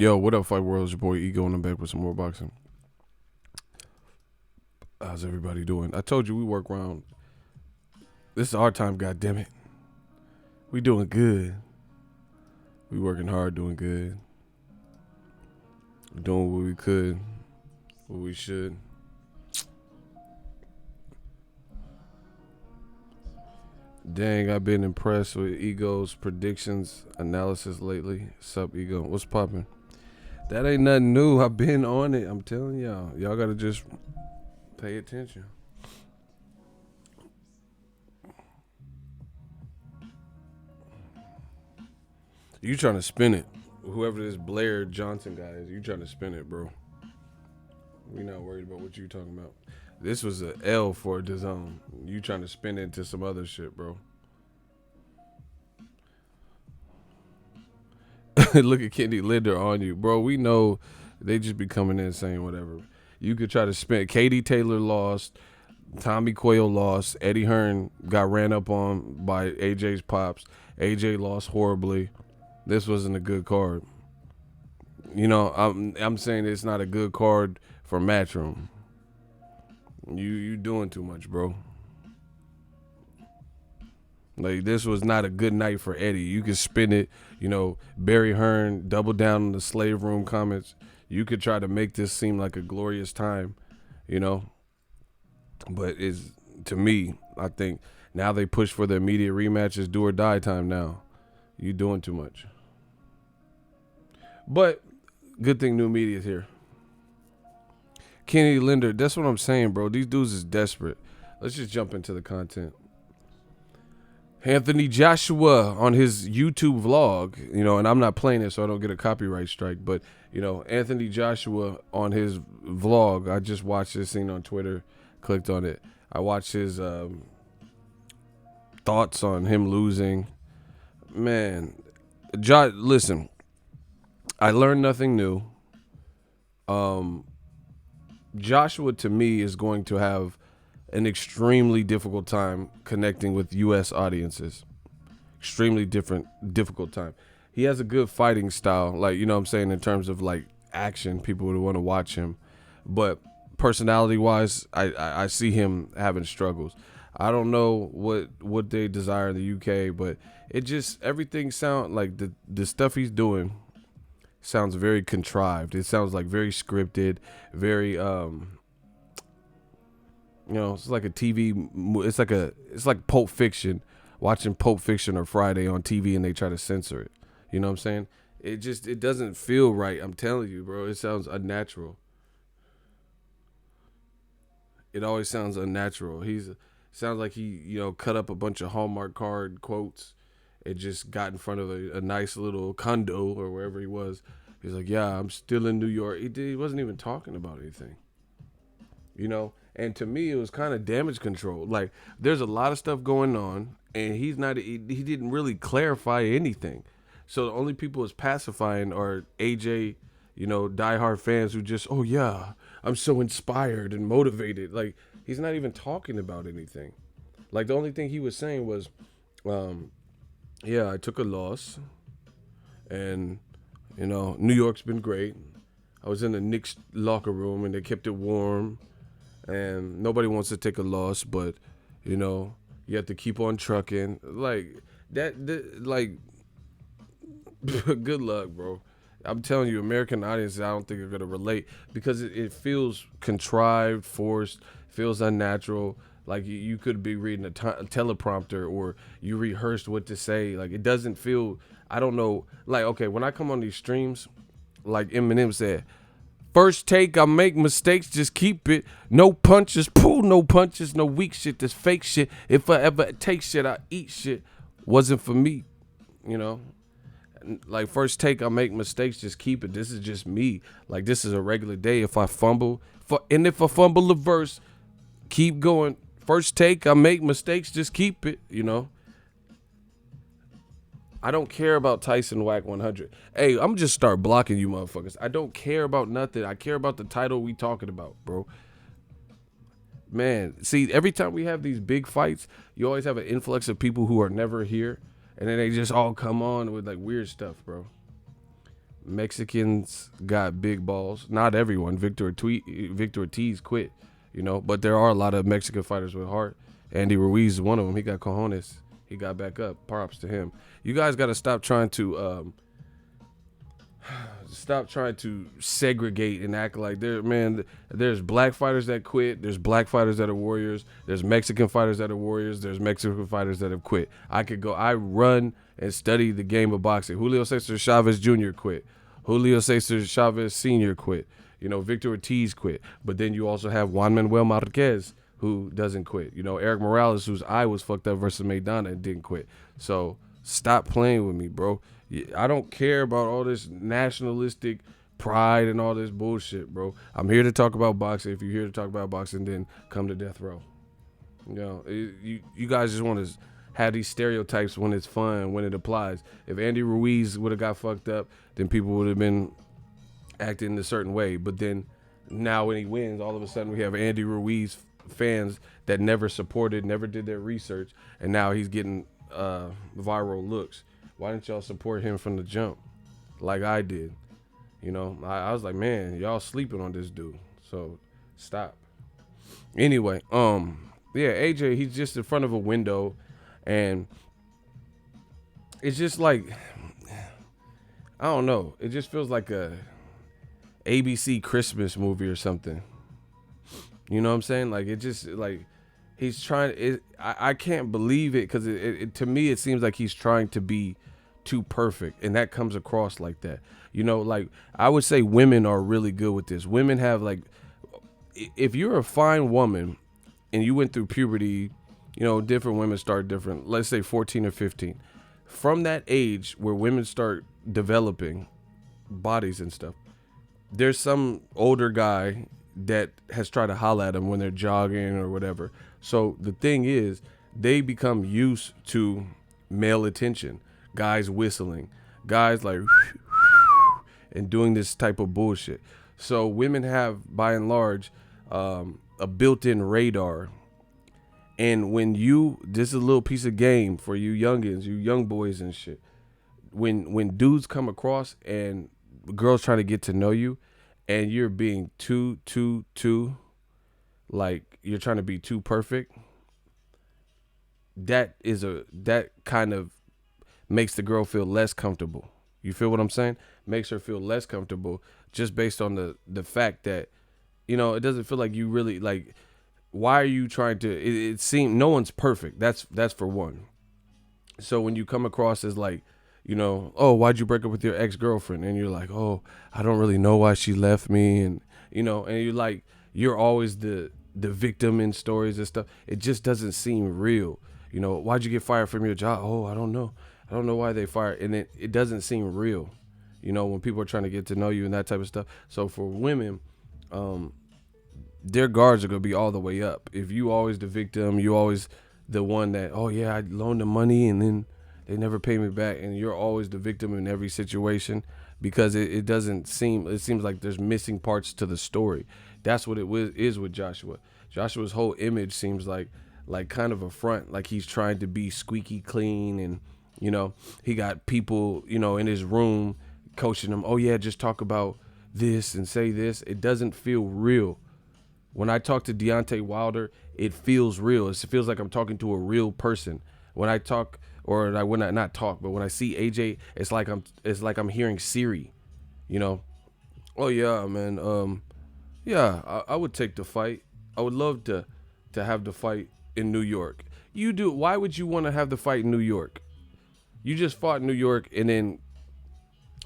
Yo, what up, Fight World? It's your boy Ego, and I'm back with some more boxing. How's everybody doing? I told you we work around. This is our time, goddammit. We doing good. We working hard, doing good. Doing what we could, what we should. Dang, I've been impressed with Ego's predictions analysis lately. Sup, Ego? What's poppin'? That ain't nothing new. I've been on it. I'm telling y'all. Y'all gotta just pay attention. You trying to spin it. Whoever this Blair Johnson guy is, you trying to spin it, bro. We not worried about what you talking about. This was a L for DAZN. You trying to spin it into some other shit, bro. Look at Kenny Linder on you. Bro, we know they just be coming in saying whatever. You could try to spin. Katie Taylor lost. Tommy Quayle lost. Eddie Hearn got ran up on by AJ's pops. AJ lost horribly. This wasn't a good card. You know, I'm saying it's not a good card for Matchroom. You doing too much, bro. Like, this was not a good night for Eddie. You could spin it, you know, Barry Hearn, double down on the slave room comments. You could try to make this seem like a glorious time, you know. But to me, I think now they push for the immediate rematch. It's do or die time now. You doing too much. But good thing new media's here. Kenny Linder, that's what I'm saying, bro. These dudes is desperate. Let's just jump into the content. Anthony Joshua on his YouTube vlog, you know, and I'm not playing it so I don't get a copyright strike, but, you know, Anthony Joshua on his vlog, I just watched this scene on Twitter, clicked on it. I watched his thoughts on him losing. Man, listen, I learned nothing new. Joshua, to me, is going to have an extremely difficult time connecting with U.S. audiences. Extremely difficult time. He has a good fighting style, like, you know what I'm saying, in terms of, like, action. People would want to watch him. But personality-wise, I see him having struggles. I don't know what they desire in the U.K., but it just, everything sounds like the stuff he's doing sounds very contrived. It sounds like very scripted, very you know, it's like a TV. It's like Pulp Fiction. Watching Pulp Fiction or Friday on TV and they try to censor it. You know what I'm saying? It doesn't feel right. I'm telling you, bro. It sounds unnatural. It always sounds unnatural. Sounds like he, you know, cut up a bunch of Hallmark card quotes and just got in front of a nice little condo or wherever he was. He's like, yeah, I'm still in New York. He wasn't even talking about anything. You know? And to me, it was kind of damage control. Like, there's a lot of stuff going on, and he didn't really clarify anything. So the only people is pacifying are AJ, you know, diehard fans who just, oh yeah, I'm so inspired and motivated. Like, he's not even talking about anything. Like, the only thing he was saying was, yeah, I took a loss, and, you know, New York's been great. I was in the Knicks locker room, and they kept it warm. And nobody wants to take a loss, but, you know, you have to keep on trucking. Like, like, good luck, bro. I'm telling you, American audiences, I don't think are going to relate because it feels contrived, forced, feels unnatural. Like, you could be reading a teleprompter or you rehearsed what to say. Like, it doesn't feel, I don't know. Like, okay, when I come on these streams, like Eminem said, first take, I make mistakes, just keep it. No punches, pull no punches, no weak shit, this fake shit. If I ever take shit, I eat shit. Wasn't for me, you know? Like, first take, I make mistakes, just keep it. This is just me. Like, this is a regular day. If I fumble, and if I fumble a verse, keep going. First take, I make mistakes, just keep it, you know? I don't care about Tyson Whack 100. Hey, I'm just start blocking you motherfuckers. I don't care about nothing. I care about the title we talking about, bro. Man, see, every time we have these big fights, you always have an influx of people who are never here, and then they just all come on with, like, weird stuff, bro. Mexicans got big balls. Not everyone. Victor Ortiz quit, but there are a lot of Mexican fighters with heart. Andy Ruiz is one of them. He got cojones. He got back up. Props to him. You guys got to stop trying to segregate and act like there's black fighters that quit, there's black fighters that are warriors, there's Mexican fighters that are warriors, there's Mexican fighters that have quit. I run and study the game of boxing. Julio Cesar Chavez Jr. quit. Julio Cesar Chavez Sr. quit. Victor Ortiz quit. But then you also have Juan Manuel Marquez, who doesn't quit. Eric Morales, whose eye was fucked up versus Maidana, and didn't quit. So stop playing with me, bro. I don't care about all this nationalistic pride and all this bullshit, bro. I'm here to talk about boxing. If you're here to talk about boxing, then come to death row. You guys just want to have these stereotypes when it's fun, when it applies. If Andy Ruiz would have got fucked up, then people would have been acting a certain way. But then now when he wins, all of a sudden we have Andy Ruiz fans that never supported, never did their research, and now he's getting viral looks. Why didn't y'all support him from the jump like I did? I was like, man, y'all sleeping on this dude. So stop. Anyway, AJ, he's just in front of a window, and it's just like, I don't know. It just feels like a ABC Christmas movie or something. You know what I'm saying? Like, it just, like, he's trying, I can't believe it, because it to me, it seems like he's trying to be too perfect, and that comes across like that. Like, I would say women are really good with this. Women have, like, if you're a fine woman and you went through puberty, different women start different, let's say 14 or 15. From that age where women start developing bodies and stuff, there's some older guy that has tried to holler at them when they're jogging or whatever. So the thing is, they become used to male attention, guys whistling, guys like and doing this type of bullshit. So women have, by and large, a built-in radar. And when this is a little piece of game for you youngins, you young boys and shit. When dudes come across and girls trying to get to know you, and you're being too, like, you're trying to be too perfect, that kind of makes the girl feel less comfortable. You feel what I'm saying? Makes her feel less comfortable just based on the fact that, it doesn't feel like you really, like, why are you trying to, it seems no one's perfect. That's for one. So when you come across as like, oh, why'd you break up with your ex-girlfriend? And you're like, oh, I don't really know why she left me. And, and you're like, you're always the victim in stories and stuff. It just doesn't seem real. Why'd you get fired from your job? Oh, I don't know. I don't know why they fired. And it doesn't seem real, when people are trying to get to know you and that type of stuff. So for women, their guards are going to be all the way up. If you always the victim, you always the one that, oh yeah, I loaned them money and then they never pay me back, and you're always the victim in every situation, because it seems like there's missing parts to the story. That's what is with Joshua. Joshua's whole image seems like kind of a front, like he's trying to be squeaky clean, and he got people in his room coaching him. Oh yeah, just talk about this and say this. It doesn't feel real. When I talk to Deontay Wilder, it feels real. It feels like I'm talking to a real person. When I talk, or when I not talk, but when I see AJ, it's like I'm hearing Siri. Oh yeah, man. Yeah, I would take the fight. I would love to have the fight in New York. You do. Why would you want to have the fight in New York? You just fought in New York, and then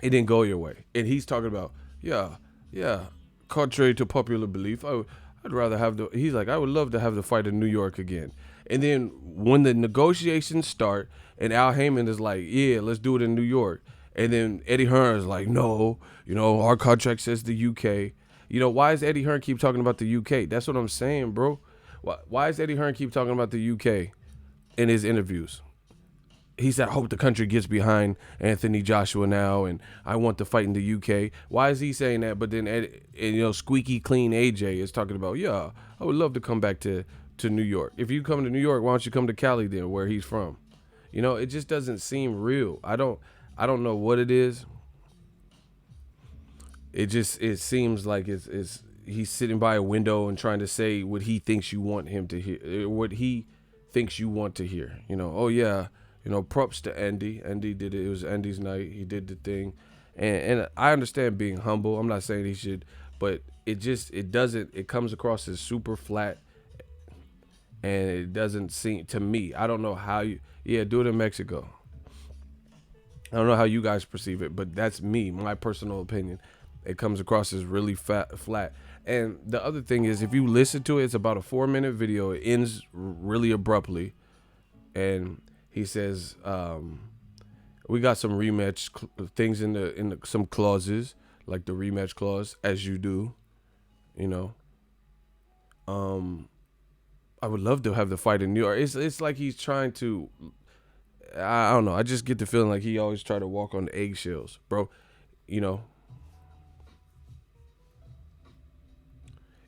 it didn't go your way. And he's talking about, yeah. Contrary to popular belief, I'd rather have he's like, I would love to have the fight in New York again. And then when the negotiations start and Al Heyman is like, yeah, let's do it in New York. And then Eddie Hearn is like, no, our contract says the UK. Why does Eddie Hearn keep talking about the UK? That's what I'm saying, bro. Why does Eddie Hearn keep talking about the UK in his interviews? He said, I hope the country gets behind Anthony Joshua now, and I want to fight in the UK. Why is he saying that? But then, squeaky clean AJ is talking about, yeah, I would love to come back to New York. If you come to New York, why don't you come to Cali then, where he's from? It just doesn't seem real. I don't know what it is. it seems like it's he's sitting by a window and trying to say what he thinks you want him to hear, what he thinks you want to hear. Oh yeah, props to Andy. Andy did it. It was Andy's night. He did the thing, and I understand being humble. I'm not saying he should, but it doesn't. It comes across as super flat, and it doesn't seem to me. I don't know how you. Yeah, do it in Mexico. I don't know how you guys perceive it, but that's me, my personal opinion. It comes across as really flat. And the other thing is, if you listen to it, it's about a 4-minute video. It ends really abruptly, and he says, "We got some rematch things in the some clauses, like the rematch clause, as you do, you know. I would love to have the fight in New York. It's like he's trying to. I don't know. I just get the feeling like he always try to walk on eggshells, bro. You know."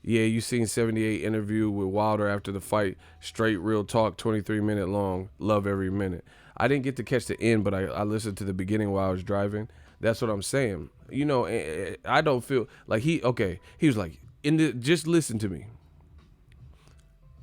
Yeah, you seen 78 interview with Wilder after the fight. Straight real talk, 23-minute long. Love every minute. I didn't get to catch the end, but I listened to the beginning while I was driving. That's what I'm saying. I don't feel like he was like, just listen to me.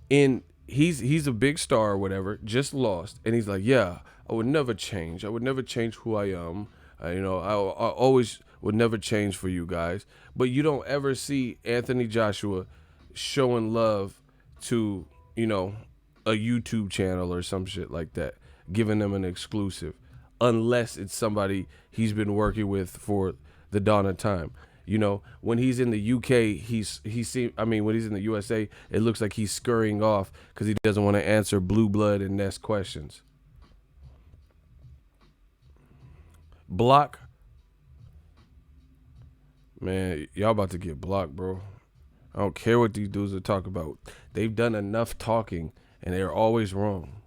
And he's a big star or whatever, just lost. And he's like, yeah, I would never change. I would never change who I am. I always would never change for you guys. But you don't ever see Anthony Joshua showing love to, a YouTube channel or some shit like that, giving them an exclusive, unless it's somebody he's been working with for the dawn of time. When he's in the UK, when he's in the USA, it looks like he's scurrying off because he doesn't want to answer Blue Blood and Ness questions. Block. Man, y'all about to get blocked, bro. I don't care what these dudes are talking about. They've done enough talking, and they're always wrong.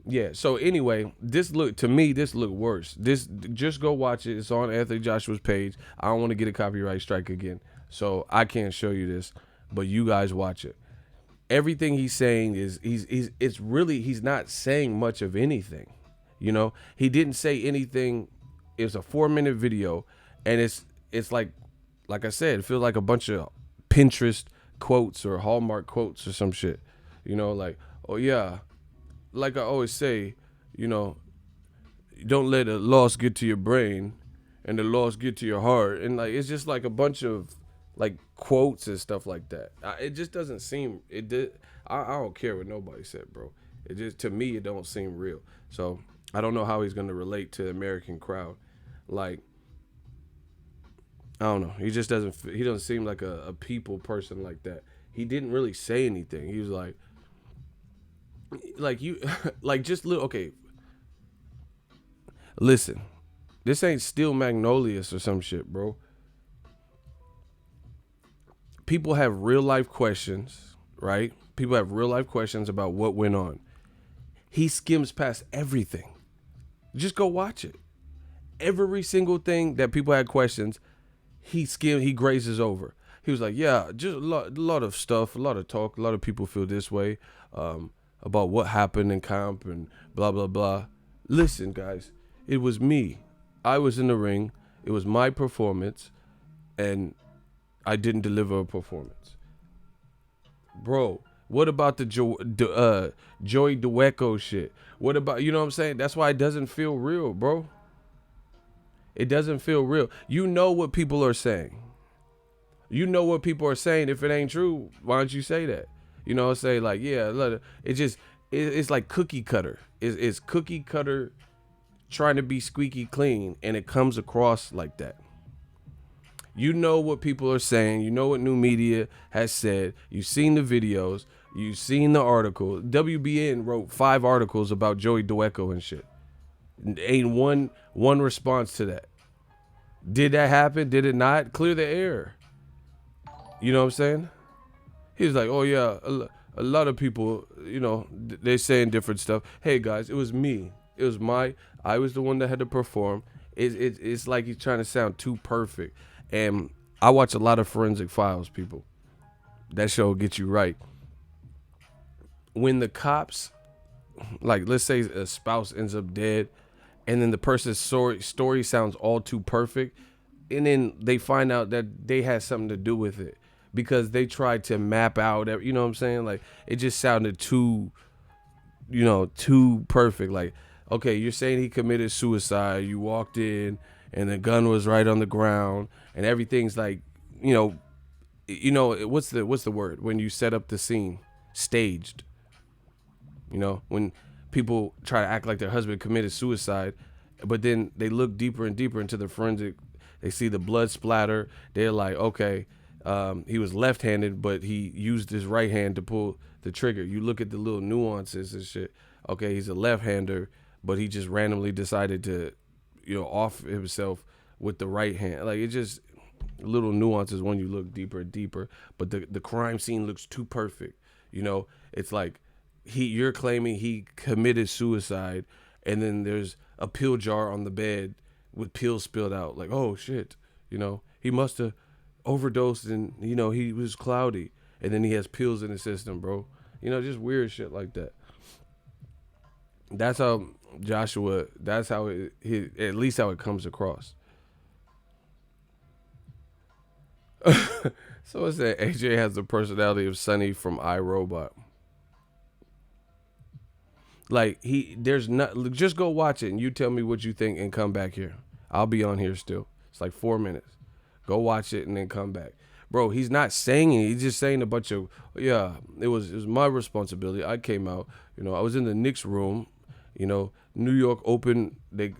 Yeah, so anyway, this looked worse. Just go watch it. It's on Anthony Joshua's page. I don't want to get a copyright strike again, so I can't show you this, but you guys watch it. Everything he's saying is he's not saying much of anything. He didn't say anything. It's a 4-minute video, and it's like I said, it feels like a bunch of Pinterest quotes or Hallmark quotes or some shit. Like, oh yeah, like I always say, don't let a loss get to your brain and the loss get to your heart. And like, it's just like a bunch of like quotes and stuff like that. It just doesn't seem, I don't care what nobody said, bro. It just, to me, it don't seem real. So I don't know how he's going to relate to the American crowd. Like, I don't know. He doesn't seem like a people person like that. He didn't really say anything. He was like you, like just little, okay. Listen, this ain't Steel Magnolias or some shit, bro. People have real life questions, right? People have real life questions about what went on. He skims past everything. Just go watch it. Every single thing that people had questions, he grazes over. He was like, yeah, just a lot of stuff, a lot of talk, a lot of people feel this way about what happened in camp and blah, blah, blah. Listen, guys, it was me. I was in the ring. It was my performance, and I didn't deliver a performance. Bro, what about the Joey Dueco shit? What about, you know what I'm saying? That's why it doesn't feel real, bro. It doesn't feel real. You know what people are saying. You know what people are saying. If it ain't true, why don't you say that? Say like, yeah, it's like cookie cutter. It's cookie cutter trying to be squeaky clean, and it comes across like that. You know what people are saying. You know what new media has said. You've seen the videos. You've seen the article. WBN wrote 5 articles about Joey Dueco and shit. Ain't one response to that. Did that happen? Did it not? Clear the air. You know what I'm saying? He was like, oh yeah, a lot of people, they're saying different stuff. Hey guys, it was me. It was I was the one that had to perform. It's like he's trying to sound too perfect. And I watch a lot of Forensic Files, people. That show will get you right. When the cops, like, let's say a spouse ends up dead, and then the person's story sounds all too perfect, and then they find out that they had something to do with it because they tried to map out, you know what I'm saying? Like it just sounded too, too perfect. Like, okay, you're saying he committed suicide. You walked in and the gun was right on the ground and everything's like, you know, what's the word when you set up the scene? Staged. When people try to act like their husband committed suicide, but then they look deeper and deeper into the forensic, they see the blood splatter. They're like, okay, he was left-handed, but he used his right hand to pull the trigger. You look at the little nuances and shit. Okay, he's a left-hander, but he just randomly decided to, off himself with the right hand. Like, it just little nuances when you look deeper and deeper. But the crime scene looks too perfect. It's like you're claiming he committed suicide, and then there's a pill jar on the bed with pills spilled out. Like, oh shit, he must have overdosed, and he was cloudy, and then he has pills in his system, bro. Just weird shit like that. That's how Joshua. That's how at least how it comes across. So it's that AJ has the personality of Sonny from iRobot. Like there's not. Just go watch it and you tell me what you think and come back here. I'll be on here still. It's like 4 minutes. Go watch it and then come back, bro. He's not saying it. He's just saying a bunch of It was my responsibility. I came out. I was in the Knicks room. New York open. They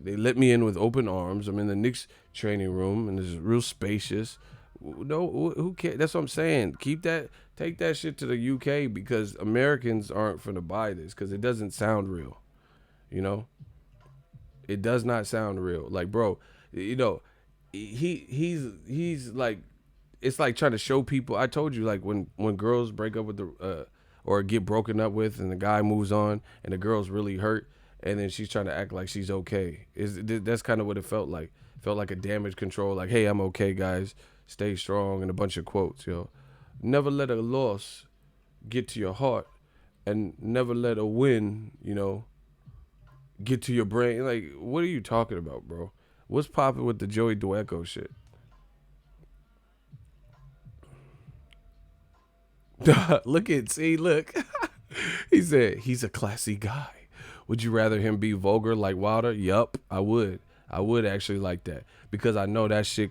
let me in with open arms. I'm in the Knicks training room and it's real spacious. No, who cares? That's what I'm saying. Take that shit to the UK because Americans aren't finna buy this because it doesn't sound real. You know, it does not sound real. Like, bro, he's like, it's like trying to show people. I told you, like when girls break up with the or get broken up with, and the guy moves on, and the girl's really hurt, and then she's trying to act like she's okay. That's kind of what it felt like. It felt like a damage control. Like, hey, I'm okay, guys. Stay strong, and a bunch of quotes. Never let a loss get to your heart, and never let a win, get to your brain. Like, what are you talking about, bro? What's popping with the Joey Dwecko shit? Look. He said he's a classy guy. Would you rather him be vulgar like Wilder? Yup, I would. I would actually like that because I know that shit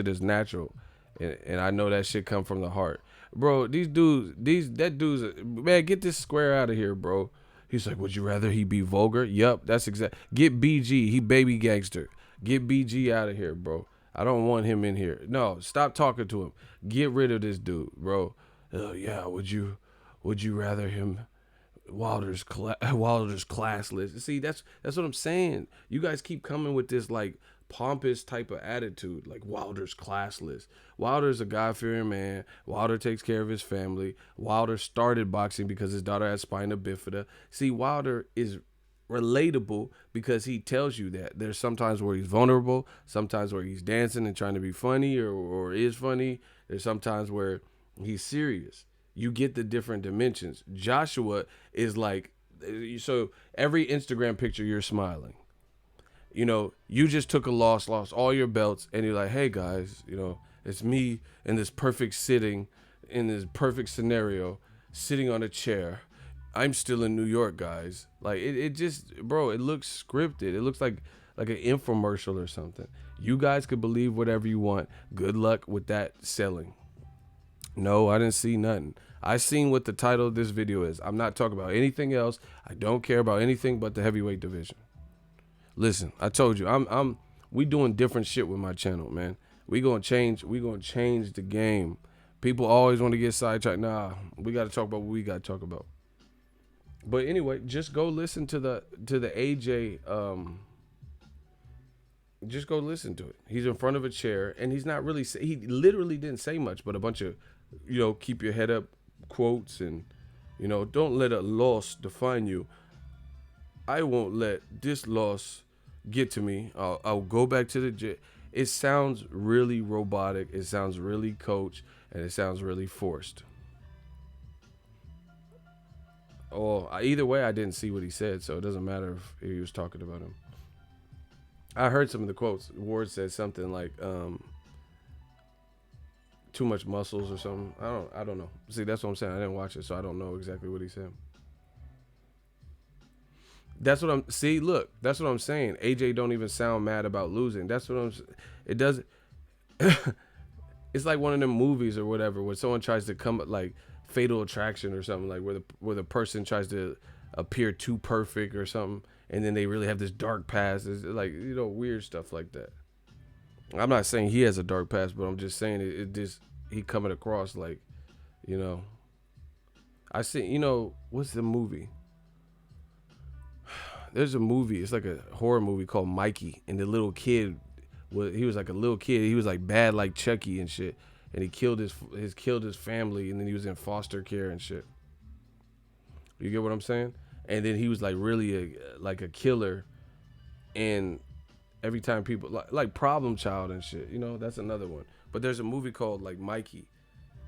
is natural, and I know that shit come from the heart, bro. That dude's man. Get this square out of here, bro. He's like, would you rather he be vulgar? Yup, that's exact. Get BG. He baby gangster. Get BG out of here, bro. I don't want him in here. No, stop talking to him. Get rid of this dude, bro. Oh yeah, would you rather him Wilder's classless? See, that's what I'm saying. You guys keep coming with this like pompous type of attitude, like Wilder's classless. Wilder's a God-fearing man. Wilder takes care of his family. Wilder started boxing because his daughter had spina bifida. See, Wilder is relatable because he tells you that there's sometimes where he's vulnerable, sometimes where he's dancing and trying to be funny or is funny. There's sometimes where he's serious. You get the different dimensions. Joshua is like, so every Instagram picture you're smiling. You just took a loss, lost all your belts, and you're like, hey guys, it's me in this perfect scenario, sitting on a chair. I'm still in New York, guys. Like it just, bro, it looks scripted. It looks like an infomercial or something. You guys could believe whatever you want. Good luck with that selling. No, I didn't see nothing. I seen what the title of this video is. I'm not talking about anything else. I don't care about anything but the heavyweight division. Listen, I told you, we doing different shit with my channel, man. We gonna change the game. People always want to get sidetracked. Nah, we gotta talk about what we gotta talk about. But anyway, just go listen to the AJ. Just go listen to it. He's in front of a chair, and he's not really. He literally didn't say much, but a bunch of, keep your head up quotes, and don't let a loss define you. I won't let this loss get to me. I'll go back to the gym. It sounds really robotic. It sounds really coach, and it sounds really forced. Oh, either way, I didn't see what he said, so it doesn't matter if he was talking about him. I heard some of the quotes. Ward said something like, "Too much muscles" or something. I don't know. See, that's what I'm saying. I didn't watch it, so I don't know exactly what he said. That's what I'm. See, look, that's what I'm saying. AJ don't even sound mad about losing. That's what I'm. It doesn't. It's like one of them movies or whatever where someone tries to come like Fatal Attraction or something like where the person tries to appear too perfect or something, and then they really have this dark past. It's like weird stuff like that. I'm not saying he has a dark past, but I'm just saying it just he coming across like you know. I see. What's the movie? There's a movie. It's like a horror movie called Mikey, and the little kid he was like a little kid. He was like bad like Chucky and shit, and he killed his family, and then he was in foster care and shit. You get what I'm saying? And then he was like really like a killer, and every time people like Problem Child and shit. That's another one. But there's a movie called like Mikey,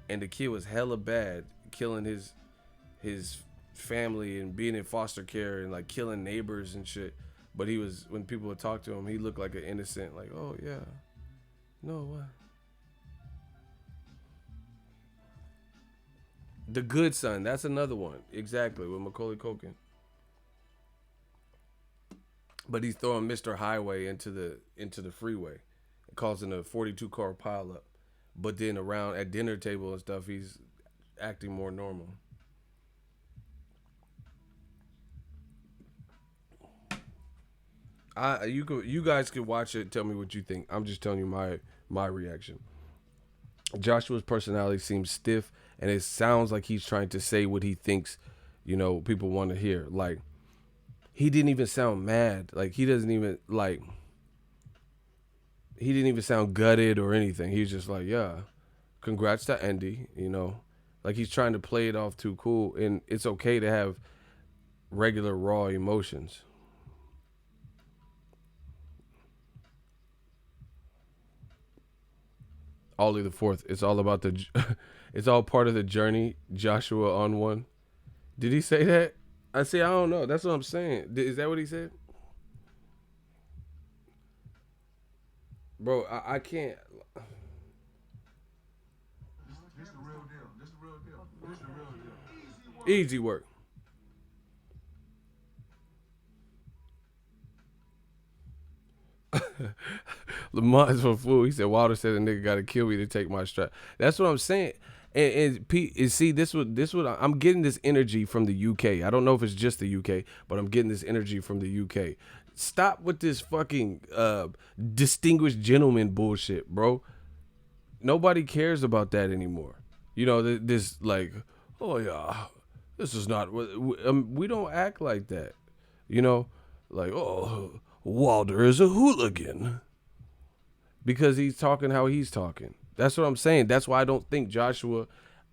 and the kid was hella bad, killing his family and being in foster care and like killing neighbors and shit. But he was when people would talk to him, he looked like an innocent, like, oh yeah, no what? The Good Son, that's another one, exactly with Macaulay Culkin. But he's throwing Mr. Highway into the freeway, causing a 42 car pileup. But then around at dinner table and stuff, he's acting more normal. You guys could watch it. Tell me what you think. I'm just telling you my reaction. Joshua's personality seems stiff, and it sounds like he's trying to say what he thinks, people want to hear. Like he didn't even sound mad. Like he didn't even sound gutted or anything. He was just like, yeah, congrats to Andy. Like he's trying to play it off too cool, and it's okay to have regular raw emotions. Ollie the fourth. It's all about the. It's all part of the journey. Joshua on one. Did he say that? I see. I don't know. That's what I'm saying. Is that what he said, bro? I can't. This the real deal. This the real deal. This the real deal. Easy work. Lamont is a fool. He said Wilder said a nigga got to kill me to take my strap. That's what I'm saying. And Pete, see this what I'm getting this energy from the UK. I don't know if it's just the UK, but I'm getting this energy from the UK. Stop with this fucking distinguished gentleman bullshit, bro. Nobody cares about that anymore. This like, oh yeah, this is not. We don't act like that. You know, like oh, Wilder is a hooligan because he's talking how he's talking. That's what I'm saying. That's why I don't think Joshua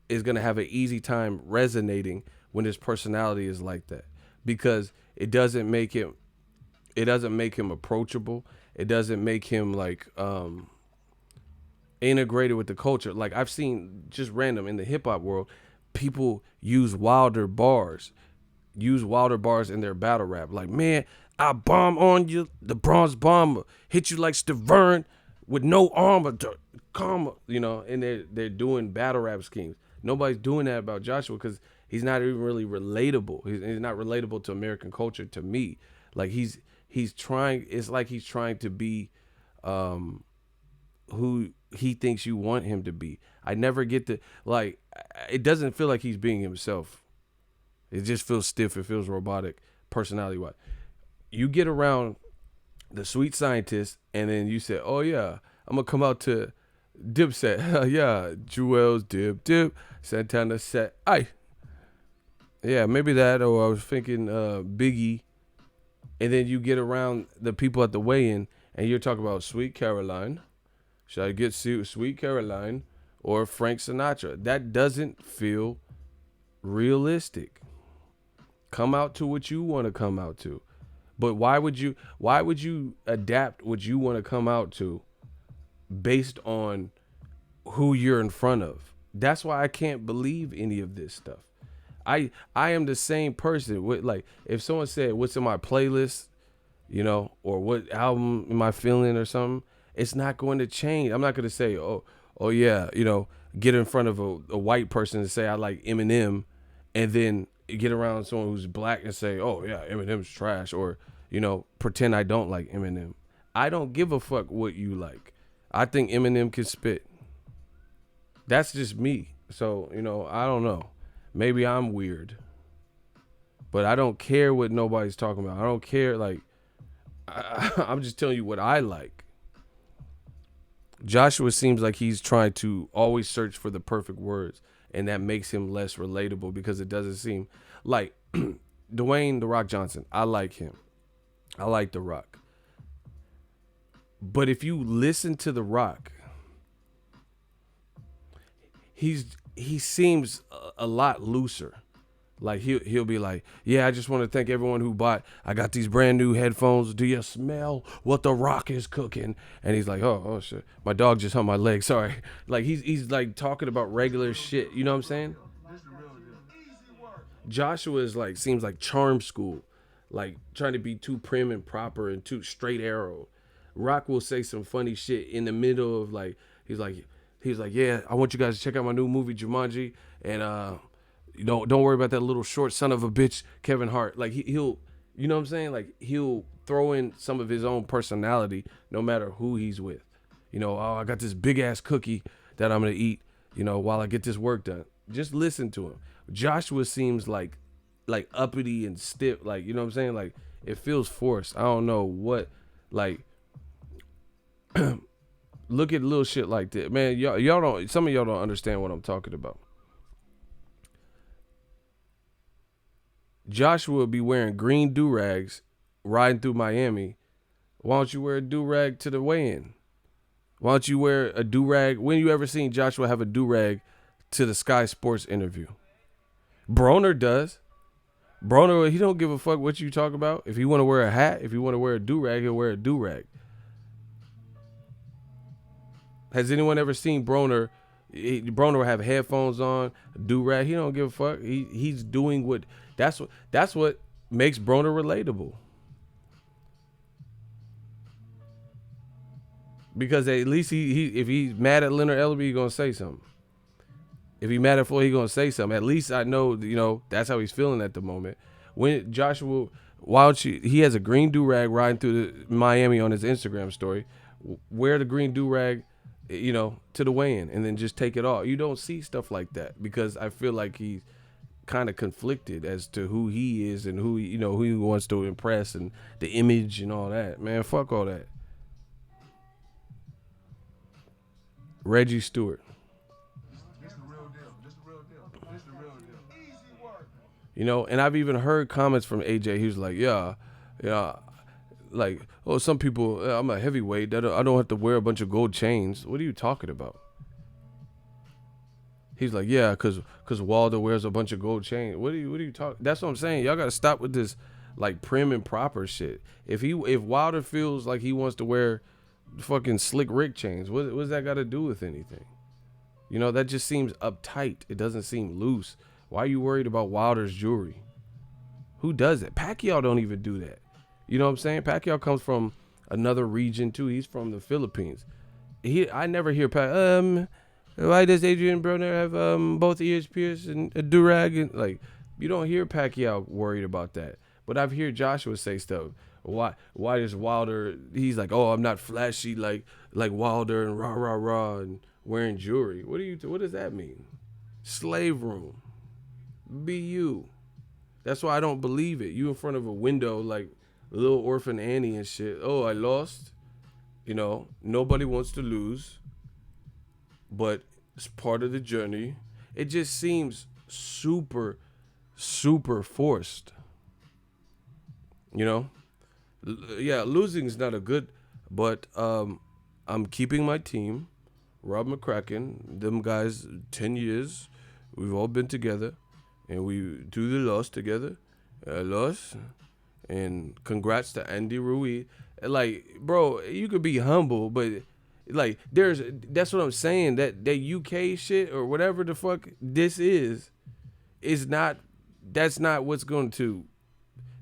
is gonna have an easy time resonating when his personality is like that because it doesn't make him approachable. It doesn't make him like integrated with the culture. Like I've seen just random in the hip hop world, people use Wilder bars in their battle rap. Like, man, I bomb on you, the bronze bomber, hit you like Stavern with no armor, karma, and they're doing battle rap schemes. Nobody's doing that about Joshua because he's not even really relatable. He's not relatable to American culture to me. Like he's trying. It's like he's trying to be who he thinks you want him to be. I never get the like. It doesn't feel like he's being himself. It just feels stiff. It feels robotic, personality wise. You get around the sweet scientist, and then you say, "Oh yeah, I'm gonna come out to Dipset." Hell yeah, Jewels, Dip, Santana set. Yeah, maybe that. Or I was thinking Biggie, and then you get around the people at the weigh-in, and you're talking about Sweet Caroline. Should I get Sweet Caroline or Frank Sinatra? That doesn't feel realistic. Come out to what you want to come out to. But why would you adapt what you want to come out to based on who you're in front of? That's why I can't believe any of this stuff. I am the same person. With like if someone said what's in my playlist, or what album am I feeling or something, it's not going to change. I'm not going to say, oh yeah, get in front of a white person and say I like Eminem, and then get around someone who's black and say, oh yeah, Eminem's trash, or pretend I don't like Eminem. I don't give a fuck what you like. I think Eminem can spit. That's just me. So I don't know. Maybe I'm weird, but I don't care what nobody's talking about. I don't care. Like I'm just telling you what I like. Joshua seems like he's trying to always search for the perfect words, and that makes him less relatable because it doesn't seem like Dwayne The Rock Johnson. I like him. I like The Rock. But if you listen to The Rock, he seems a lot looser. Like he'll be like, yeah, I just want to thank everyone who bought. I got these brand new headphones. Do you smell what The Rock is cooking? And he's like, oh shit, my dog just humped my leg. Sorry. Like he's like talking about regular shit. You know what I'm saying? This the real deal. Easy work. Joshua is like seems like charm school, like trying to be too prim and proper and too straight arrow. Rock will say some funny shit in the middle of like he's like, yeah, I want you guys to check out my new movie Jumanji, and don't worry about that little short son of a bitch Kevin Hart. Like he'll you know what I'm saying? Like he'll throw in some of his own personality no matter who he's with. Oh, I got this big ass cookie that I'm gonna eat, while I get this work done. Just listen to him. Joshua seems like uppity and stiff, like you know what I'm saying? Like it feels forced. I don't know what like look at little shit like that. Man, y'all don't some of y'all don't understand what I'm talking about. Joshua be wearing green do-rags riding through Miami. Why don't you wear a do-rag to the weigh-in? Why don't you wear a do-rag? When you ever seen Joshua have a do-rag to the Sky Sports interview? Broner does. Broner, he don't give a fuck what you talk about. If he want to wear a hat, if he want to wear a do-rag, he'll wear a do-rag. Has anyone ever seen Broner? Broner will have headphones on, do-rag. He don't give a fuck. He's doing what that's what makes Broner relatable. Because at least he if he's mad at Leonard Ellerby, he's gonna say something. If he's mad at Floyd, he's gonna say something. At least I know, that's how he's feeling at the moment. When Joshua, why don't you? He has a green do-rag riding through Miami on his Instagram story. Wear the green do-rag, to the weigh-in, and then just take it off. You don't see stuff like that because I feel like he's kind of conflicted as to who he is and who he wants to impress and the image and all that. Man, fuck all that. Reggie Stewart. This the real deal. This the real deal. This the real deal. Easy work. And I've even heard comments from AJ. He was like, yeah, like, oh, some people, I'm a heavyweight. I don't have to wear a bunch of gold chains. What are you talking about? He's like, yeah, cause Wilder wears a bunch of gold chains. What are you talking? That's what I'm saying. Y'all gotta stop with this like prim and proper shit. If Wilder feels like he wants to wear fucking slick Rick chains, what's that got to do with anything? That just seems uptight. It doesn't seem loose. Why are you worried about Wilder's jewelry? Who does it? Pacquiao don't even do that. You know what I'm saying? Pacquiao comes from another region too. He's from the Philippines. I never hear why does Adrian Broner have both ears pierced and a do-rag? And, like, you don't hear Pacquiao worried about that. But I've heard Joshua say stuff. Why does Wilder? He's like, oh, I'm not flashy like Wilder and rah rah rah and wearing jewelry. What does that mean? Slave room. Be you. That's why I don't believe it. You in front of a window like little orphan Annie and shit. Oh, I lost. Nobody wants to lose, but it's part of the journey. It just seems super, super forced. Yeah, losing is not a good, but I'm keeping my team. Rob McCracken, them guys, 10 years. We've all been together, and we do the loss together. Loss. And congrats to Andy Ruiz. Like, bro, you could be humble, but like that's what I'm saying. That UK shit or whatever the fuck this is not that's not what's going to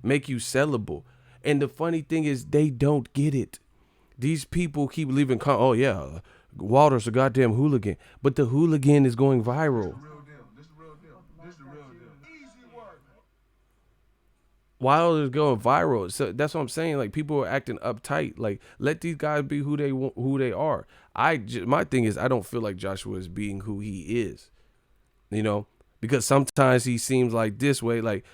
make you sellable. And the funny thing is, they don't get it. These people keep leaving. Oh yeah, Walter's a goddamn hooligan, but the hooligan is going This the viral. real deal. This the real deal. This the real deal. Easy work. Wilder's going viral. So that's what I'm saying. Like people are acting uptight. Like let these guys be who they are. My thing is I don't feel like Joshua is being who he is. You know, because sometimes he seems like this way. Like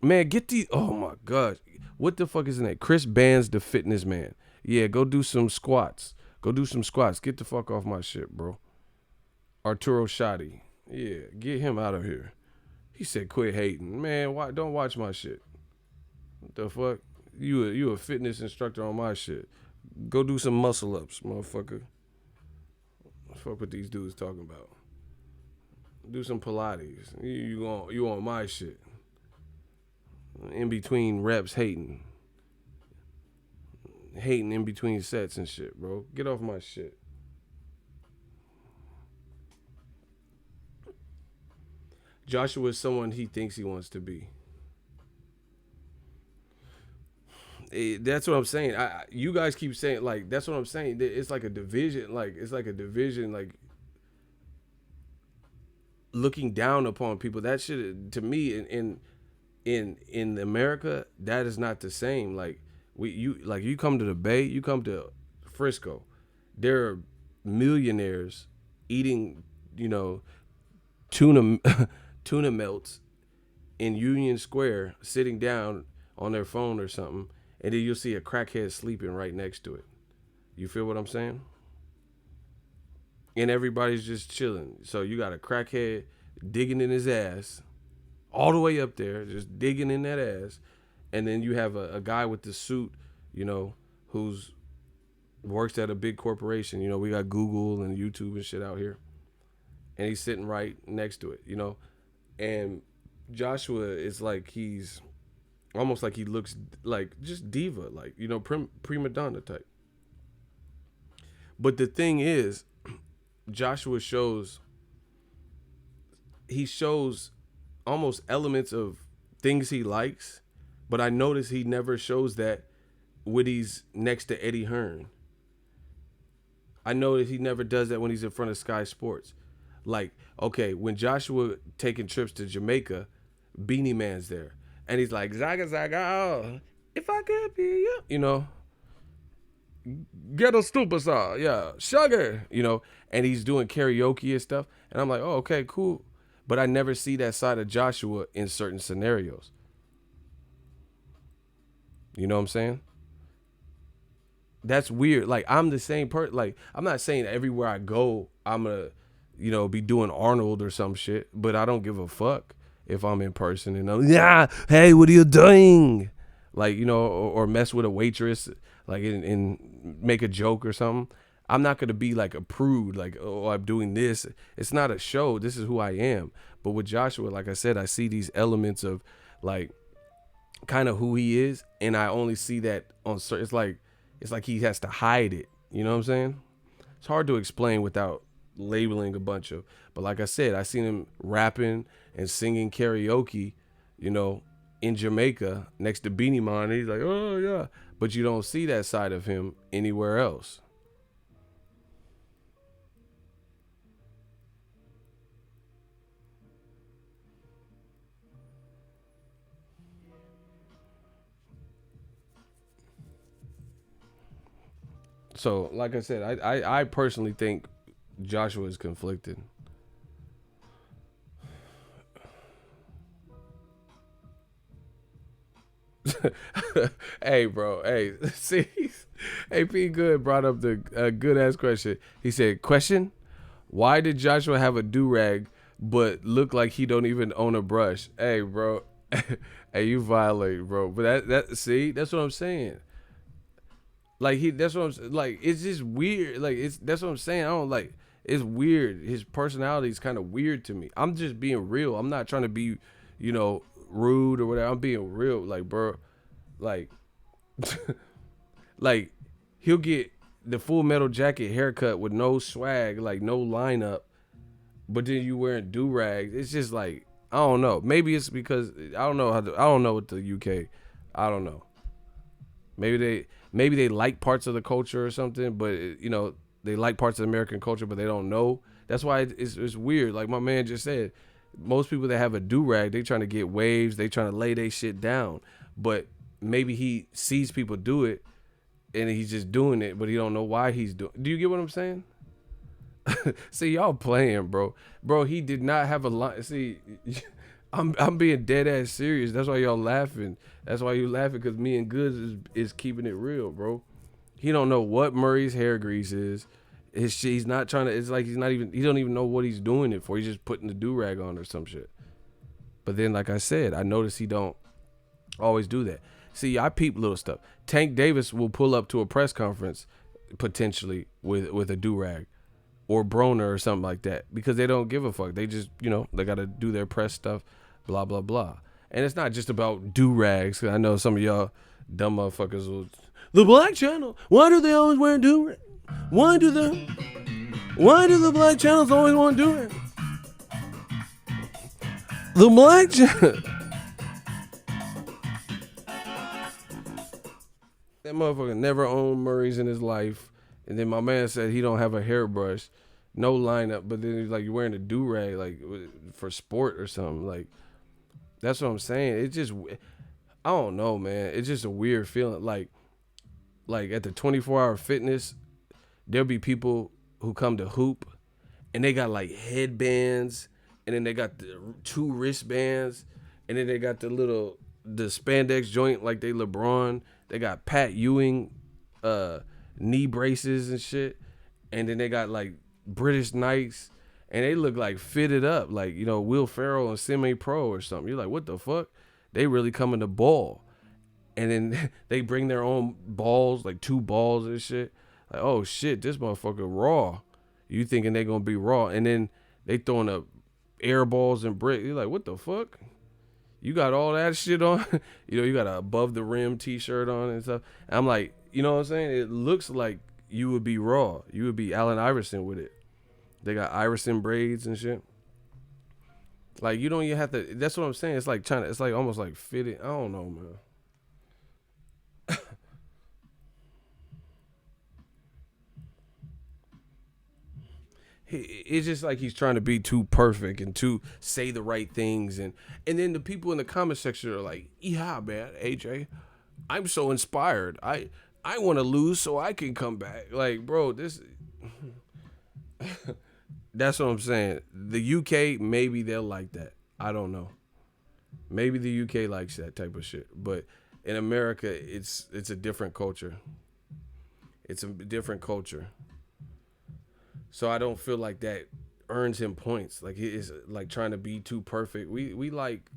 man, get these. Oh my gosh, what the fuck is his name? Chris Bands, the fitness man. Yeah, go do some squats. Go do some squats. Get the fuck off my shit, bro. Arturo Shotty. Yeah, get him out of here. He said, "Quit hating, man. Why don't watch my shit? What the fuck? You a fitness instructor on my shit? Go do some muscle ups, motherfucker. Fuck what these dudes talking about. Do some Pilates. You on my shit? In between reps, hating in between sets and shit, bro. Get off my shit." Joshua is someone he thinks he wants to be. That's what I'm saying. You guys keep saying like that's what I'm saying. It's like a division. Like it's like a division. Like looking down upon people. That shit to me in America that is not the same. Like you come to the Bay, you come to Frisco, there are millionaires eating tuna tuna melts in Union Square, sitting down on their phone or something, and then you'll see a crackhead sleeping right next to it. You feel what I'm saying? And everybody's just chilling. So you got a crackhead digging in his ass all the way up there, just digging in that ass, and then you have a guy with the suit, who's works at a big corporation. We got Google and YouTube and shit out here, and he's sitting right next to it. And Joshua is like he's almost like he looks like just diva, like prima donna type. But the thing is, Joshua he shows almost elements of things he likes, but I notice he never shows that when he's next to Eddie Hearn. I notice he never does that when he's in front of Sky Sports. Like, okay, when Joshua taking trips to Jamaica, Beanie Man's there. And he's like, Zaga Zaga, oh, if I could be you, ghetto superstar, yeah, sugar, and he's doing karaoke and stuff. And I'm like, oh, okay, cool. But I never see that side of Joshua in certain scenarios. You know what I'm saying? That's weird. Like I'm the same person. Like I'm not saying everywhere I go I'm gonna, be doing Arnold or some shit. But I don't give a fuck if I'm in person and I'm hey, what are you doing? Like or mess with a waitress, like and make a joke or something. I'm not gonna be like a prude. Like oh, I'm doing this. It's not a show. This is who I am. But with Joshua, like I said, I see these elements of like kind of who he is, and I only see that on certain. It's like he has to hide it. You know what I'm saying? It's hard to explain without labeling a bunch of. But like I said, I seen him rapping and singing karaoke, in Jamaica next to Beanie Man. And he's like, oh yeah, but you don't see that side of him anywhere else. So, like I said, I personally think Joshua is conflicted. Hey, bro. Hey, see, hey, P. Good brought up the good ass question. He said, "Question: Why did Joshua have a do rag, but look like he don't even own a brush?" Hey, bro. Hey, you violate, bro. But see, that's what I'm saying. Like that's what I'm like. It's just weird. Like that's what I'm saying. I don't like. It's weird. His personality is kind of weird to me. I'm just being real. I'm not trying to be, rude or whatever. I'm being real. Like, bro, like, like he'll get the Full Metal Jacket haircut with no swag, like no lineup, but then you wearing do rags. It's just like I don't know. Maybe it's because I don't know what the UK. I don't know. Maybe they like parts of the culture or something, but they like parts of the American culture, but they don't know. That's why it's weird. Like my man just said, most people that have a do rag, they trying to get waves, they trying to lay their shit down, but maybe he sees people do it and he's just doing it, but he don't know why he's doing. Do you get what I'm saying? See, y'all playing, bro. Bro, he did not have a line. See, I'm being dead ass serious. That's why y'all laughing. That's why you laughing, because me and Goods is keeping it real, bro. He don't know what Murray's hair grease is. He's not trying to. It's like he don't even know what he's doing it for. He's just putting the do rag on or some shit. But then, like I said, I notice he don't always do that. See, I peep little stuff. Tank Davis will pull up to a press conference potentially with a do rag, or Broner or something like that, because they don't give a fuck. They just they got to do their press stuff, blah blah blah. And it's not just about do rags. Cause I know some of y'all dumb motherfuckers will. The Black Channel. Why do they always wear do rag? Why do the Black Channels always want to do it? The Black Channel. That motherfucker never owned Murray's in his life. And then my man said he don't have a hairbrush, no lineup. But then he's like, you're wearing a do-rag like for sport or something. Like, that's what I'm saying. It just, I don't know, man. It's just a weird feeling. Like at the 24-hour fitness, there'll be people who come to hoop and they got like headbands, and then they got the 2 wristbands, and then they got the spandex joint like they LeBron. They got Pat Ewing knee braces and shit, and then they got like British Knights, and they look like fitted up like Will Ferrell and semi-pro or something. You're like, what the fuck? They really coming to ball. And then they bring their own balls, like 2 balls and shit. Like, oh shit, this motherfucker raw. You thinking they gonna be raw, and then they throwing up air balls and brick. You're like, what the fuck? You got all that shit on? You got a above the rim t-shirt on and stuff. And I'm like, you know what I'm saying? It looks like you would be raw. You would be Allen Iverson with it. They got Iverson braids and shit. Like, you don't even have to. That's what I'm saying. It's like it's like almost like fitted. I don't know, man. It's just like he's trying to be too perfect and to say the right things, and then the people in the comment section are like, yeah, man, AJ, I'm so inspired. I want to lose so I can come back. Like, bro, this that's what I'm saying. The UK, maybe they'll like that. I don't know. Maybe the UK likes that type of shit, but in America, it's a different culture. It's a different culture. So I don't feel like that earns him points. Like, he is like trying to be too perfect. We like,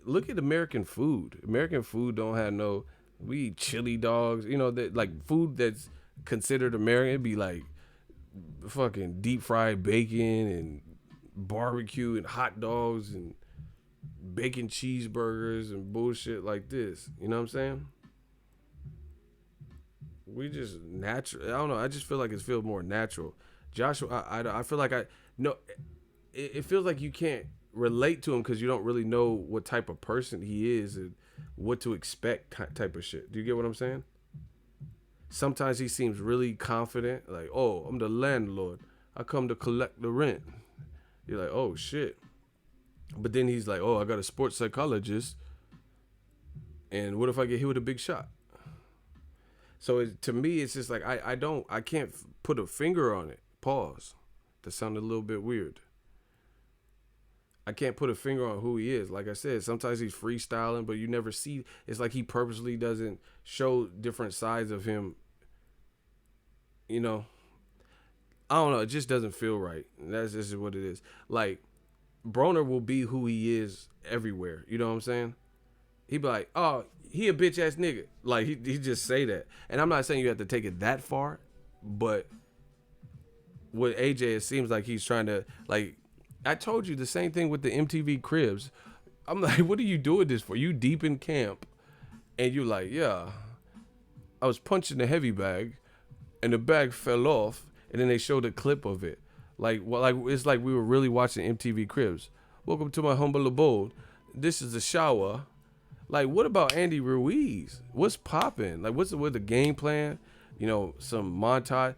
look at American food. American food don't have no. We eat chili dogs. That like food that's considered American. It'd be like fucking deep fried bacon and barbecue and hot dogs and bacon cheeseburgers and bullshit like this. You know what I'm saying? We just natural. I don't know. I just feel like it feels more natural. Joshua, I feel like it feels like you can't relate to him because you don't really know what type of person he is and what to expect type of shit. Do you get what I'm saying? Sometimes he seems really confident, like, oh, I'm the landlord. I come to collect the rent. You're like, oh shit. But then he's like, oh, I got a sports psychologist. And what if I get hit with a big shot? So to me, it's just like, I can't put a finger on it. Pause. That sounded a little bit weird. I can't put a finger on who he is. Like I said, sometimes he's freestyling, but you never see. It's like he purposely doesn't show different sides of him. I don't know. It just doesn't feel right. That's just what it is. Like, Broner will be who he is everywhere. You know what I'm saying? He be like, oh, he a bitch ass nigga. Like, he just say that. And I'm not saying you have to take it that far, but with AJ, it seems like he's trying to, like, I told you the same thing with the MTV Cribs. I'm like, what are you doing this for? You deep in camp, and you're like, yeah, I was punching the heavy bag, and the bag fell off, and then they showed a clip of it. Like it's like we were really watching MTV Cribs. Welcome to my humble abode. This is the shower. Like, what about Andy Ruiz? What's popping? Like, what's with the game plan? Some montage,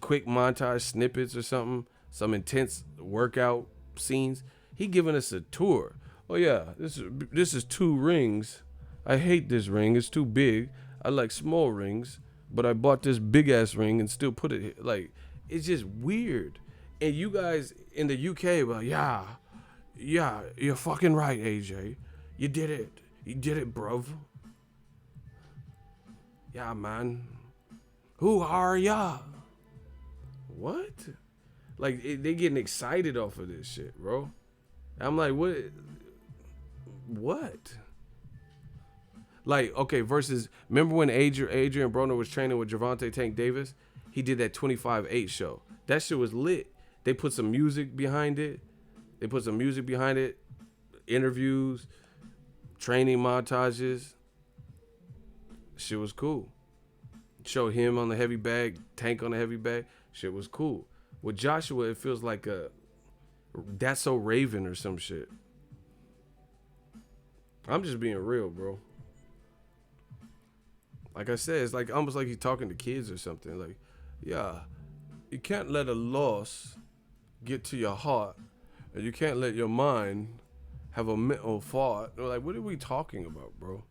quick montage snippets or something, some intense workout scenes. He giving us a tour. Oh yeah, this is 2 rings. I hate this ring. It's too big. I like small rings, but I bought this big ass ring and still put it here. Like, it's just weird. And you guys in the UK, well, yeah, you're fucking right, AJ. You did it. You did it, bruv. Yeah, man. Who are ya? What? Like, they getting excited off of this shit, bro. I'm like, what? What? Like, okay, versus, remember when Adrian Broner was training with Gervonta Tank Davis? He did that 25-8 show. That shit was lit. They put some music behind it. Interviews, training montages. Shit was cool. Showed him on the heavy bag, Tank on the heavy bag. Shit was cool. With Joshua, it feels like That's So Raven or some shit. I'm just being real, bro. Like I said, it's like almost like he's talking to kids or something. Like, yeah, you can't let a loss get to your heart, and you can't let your mind have a mental thought. Like, what are we talking about, bro?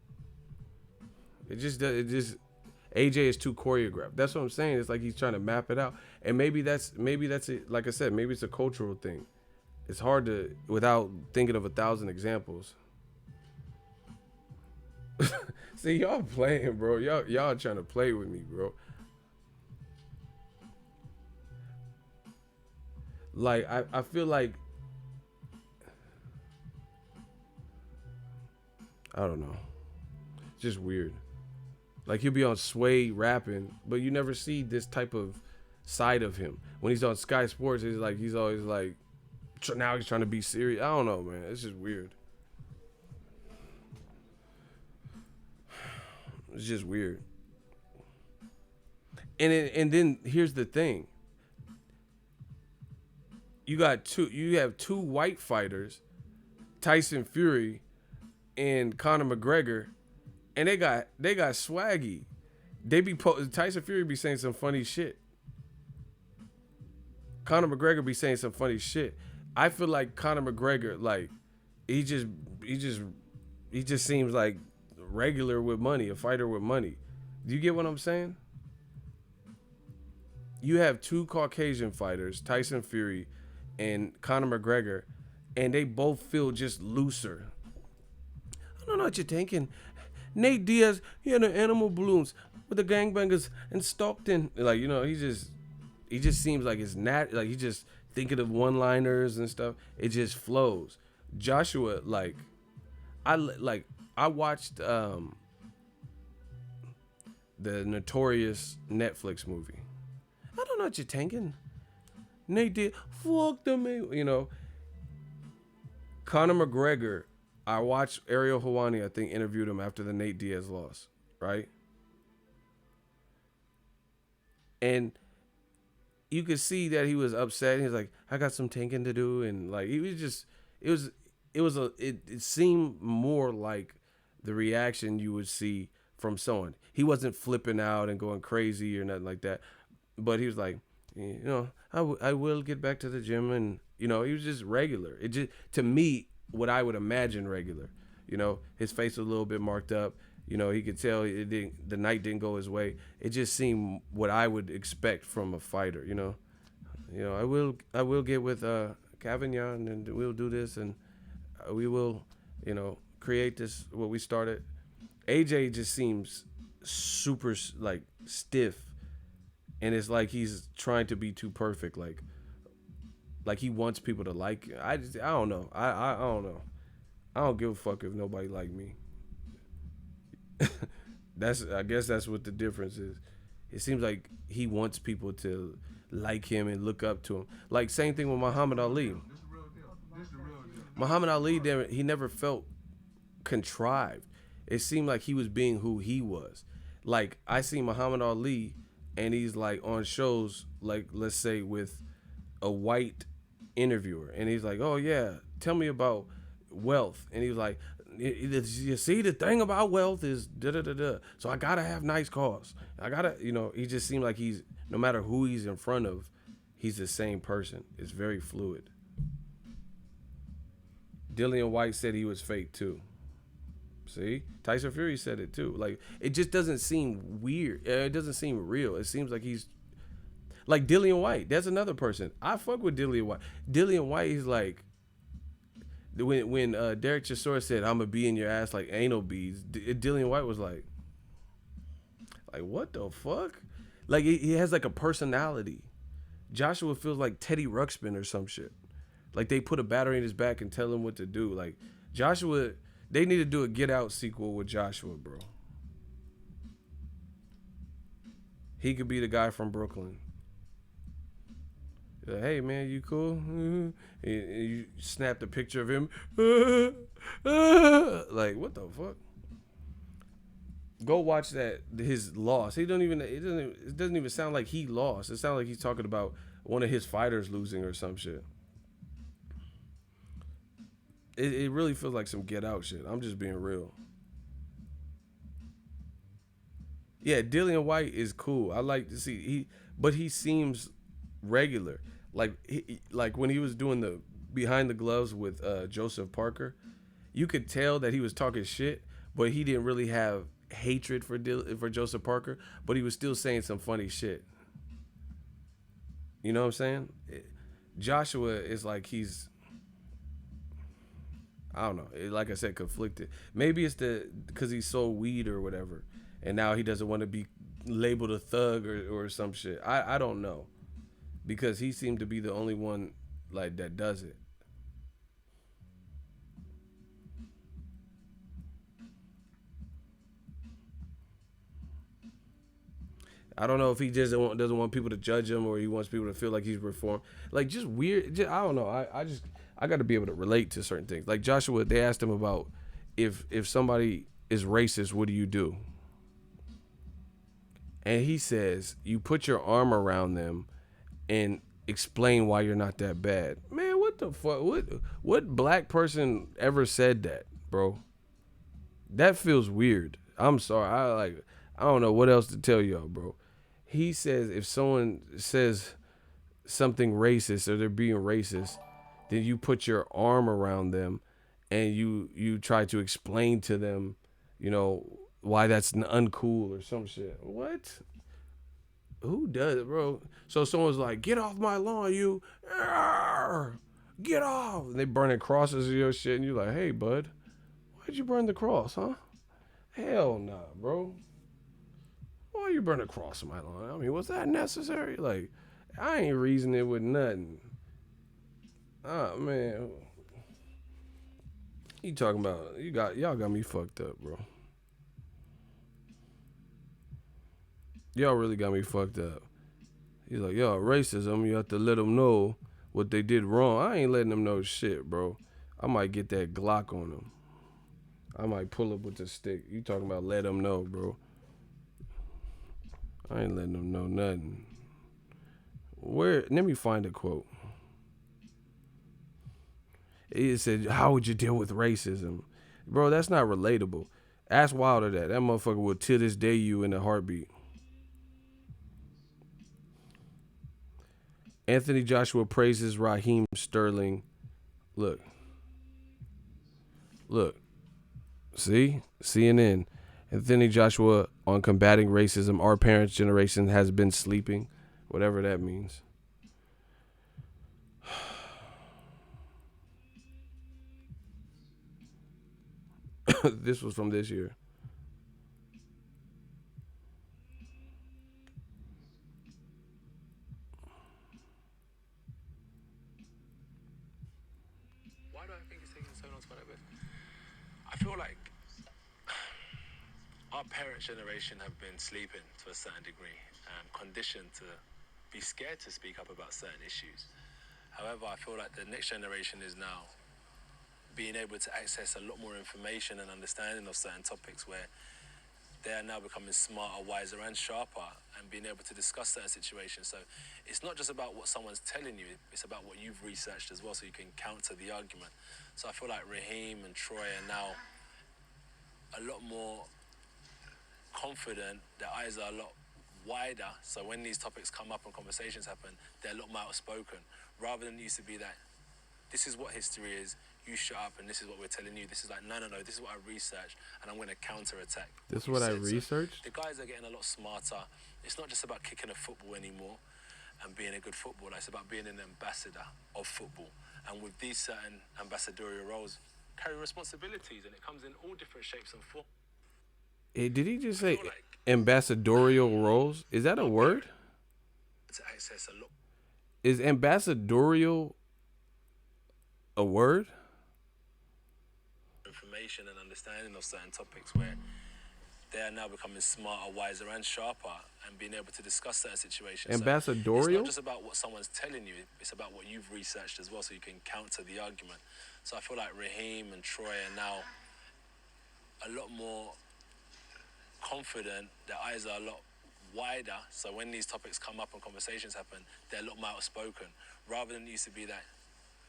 It just AJ is too choreographed. That's what I'm saying. It's like he's trying to map it out, and maybe that's it. Like I said, maybe it's a cultural thing. It's hard to, without thinking of 1,000 examples. See, y'all playing, bro. Y'all trying to play with me, bro. Like, I feel like, I don't know. It's just weird. Like, he'll be on Sway rapping, but you never see this type of side of him. When he's on Sky Sports, he's always like, now he's trying to be serious. I don't know, man. It's just weird. It's just weird. And then here's the thing. You have two white fighters, Tyson Fury and Conor McGregor, and they got swaggy. Tyson Fury be saying some funny shit. Conor McGregor be saying some funny shit. I feel like Conor McGregor, like, he just seems like regular with money, a fighter with money. Do you get what I'm saying? You have two Caucasian fighters, Tyson Fury and Conor McGregor, and they both feel just looser. I don't know what you're thinking. Nate Diaz, he had an animal balloons with the gangbangers in Stockton. Like, he just seems like it's not, like, he just thinking of one-liners and stuff. It just flows. Joshua, like, I watched the Notorious Netflix movie. I don't know what you're thinking. Nate did fuck them, Conor McGregor. I watched Ariel Helwani, I think, interviewed him after the Nate Diaz loss, right? And you could see that he was upset. He was like, I got some thinking to do, and like he was just, it seemed more like the reaction you would see from someone. He wasn't flipping out and going crazy or nothing like that, but he was like, I will get back to the gym, and he was just regular. It just, to me, what I would imagine regular. His face was a little bit marked up. He could tell the night didn't go his way. It just seemed what I would expect from a fighter. I will get with Cavignon, and we'll do this, and we will, create this what we started. AJ just seems super like stiff, and it's like he's trying to be too perfect. Like he wants people to like. I don't know. I don't know. I don't give a fuck if nobody like me. I guess that's what the difference is. It seems like he wants people to like him and look up to him. Like, same thing with Muhammad Ali. Muhammad Ali, he never felt contrived. It seemed like he was being who he was. Like, I see Muhammad Ali, and he's like on shows, like, let's say with a white interviewer, and he's like, oh yeah, tell me about wealth. And he was like, You see, the thing about wealth is da da da da. So I gotta have nice cars. I gotta, he just seemed like he's no matter who he's in front of, he's the same person. It's very fluid. Dillian White said he was fake too. See, Tyson Fury said it too. Like it just doesn't seem weird. It doesn't seem real. It seems like he's like Dillian White. That's another person. I fuck with Dillian White. Dillian White is like when Derek Chisora said I'm gonna be in your ass like anal beads. Dillian White was like what the fuck? Like he has like a personality. Joshua feels like Teddy Ruxpin or some shit. Like they put a battery in his back and tell him what to do. Like Joshua, they need to do a Get Out sequel with Joshua, bro. He could be the guy from Brooklyn. Hey man, you cool? And you snapped a picture of him. Like what the fuck? Go watch that his loss. He don't even it doesn't even sound like he lost. It sounds like he's talking about one of his fighters losing or some shit. It really feels like some Get Out shit. I'm just being real. Yeah, Dillian White is cool. I like to see but he seems regular. Like when he was doing the behind the gloves with Joseph Parker, you could tell that he was talking shit, but he didn't really have hatred for Joseph Parker, but he was still saying some funny shit. You know what I'm saying? Joshua is like he's I don't know. Like I said, conflicted. Maybe it's the because he sold weed or whatever, and now he doesn't want to be labeled a thug or some shit. I don't know because he seemed to be the only one like that does it. I don't know if he just doesn't want people to judge him or he wants people to feel like he's reformed. Like just weird. I don't know. I got to be able to relate to certain things. Like Joshua, they asked him about if somebody is racist, what do you do? And he says you put your arm around them and explain why you're not that bad. Man, what the fuck? What black person ever said that, bro? That feels weird. I'm sorry. I don't know what else to tell y'all, bro. He says if someone says something racist or they're being racist, then you put your arm around them and you try to explain to them, why that's uncool or some shit. What? Who does it, bro? So someone's like, "Get off my lawn, you! Arr! Get off!" And they burning crosses or your shit, and you're like, "Hey, bud, why'd you burn the cross, huh?" Hell nah, bro. Why you burn a cross on my lawn? I mean, was that necessary? Like, I ain't reasoning with nothing. Ah man, you talking about y'all got me fucked up, bro. Y'all really got me fucked up. He's like, yo, racism. You have to let them know what they did wrong. I ain't letting them know shit, bro. I might get that Glock on them. I might pull up with the stick. You talking about let them know, bro? I ain't letting them know nothing. Where? Let me find a quote. It said, "How would you deal with racism, bro? That's not relatable. Ask Wilder that. That motherfucker will to this day you in a heartbeat." Anthony Joshua praises Raheem Sterling. Look, look. See? CNN. Anthony Joshua on combating racism. Our parents' generation has been sleeping. Whatever that means. This was from this year. Why do I think it's taking so long to find out? I feel like our parents' generation have been sleeping to a certain degree, conditioned to be scared to speak up about certain issues. However, I feel like the next generation is now being able to access a lot more information and understanding of certain topics where they are now becoming smarter, wiser, and sharper, and being able to discuss certain situations. So it's not just about what someone's telling you, it's about what you've researched as well, so you can counter the argument. So I feel like Raheem and Troy are now a lot more confident, their eyes are a lot wider, so when these topics come up and conversations happen, they're a lot more outspoken, rather than it used to be that this is what history is, you shut up and this is what we're telling you. This is like, no, this is what I researched and I'm going to counter-attack This is you what I said. So researched. the guys are getting a lot smarter. It's not just about kicking a football anymore and being a good footballer, it's about being an ambassador of football. And with these certain ambassadorial roles, carry responsibilities, and it comes in all different shapes and forms. Hey, did he just say feel like ambassadorial roles? Is that a word? To access a lot Is ambassadorial a word? of information and understanding of certain topics where they are now becoming smarter, wiser, and sharper, and being able to discuss certain situations. So it's Ambassadorial? not just about what someone's telling you; it's about what you've researched as well, so you can counter the argument. So I feel like Raheem and Troy are now a lot more confident. Their eyes are a lot wider, so when these topics come up and conversations happen, they're a lot more outspoken, rather than it used to be that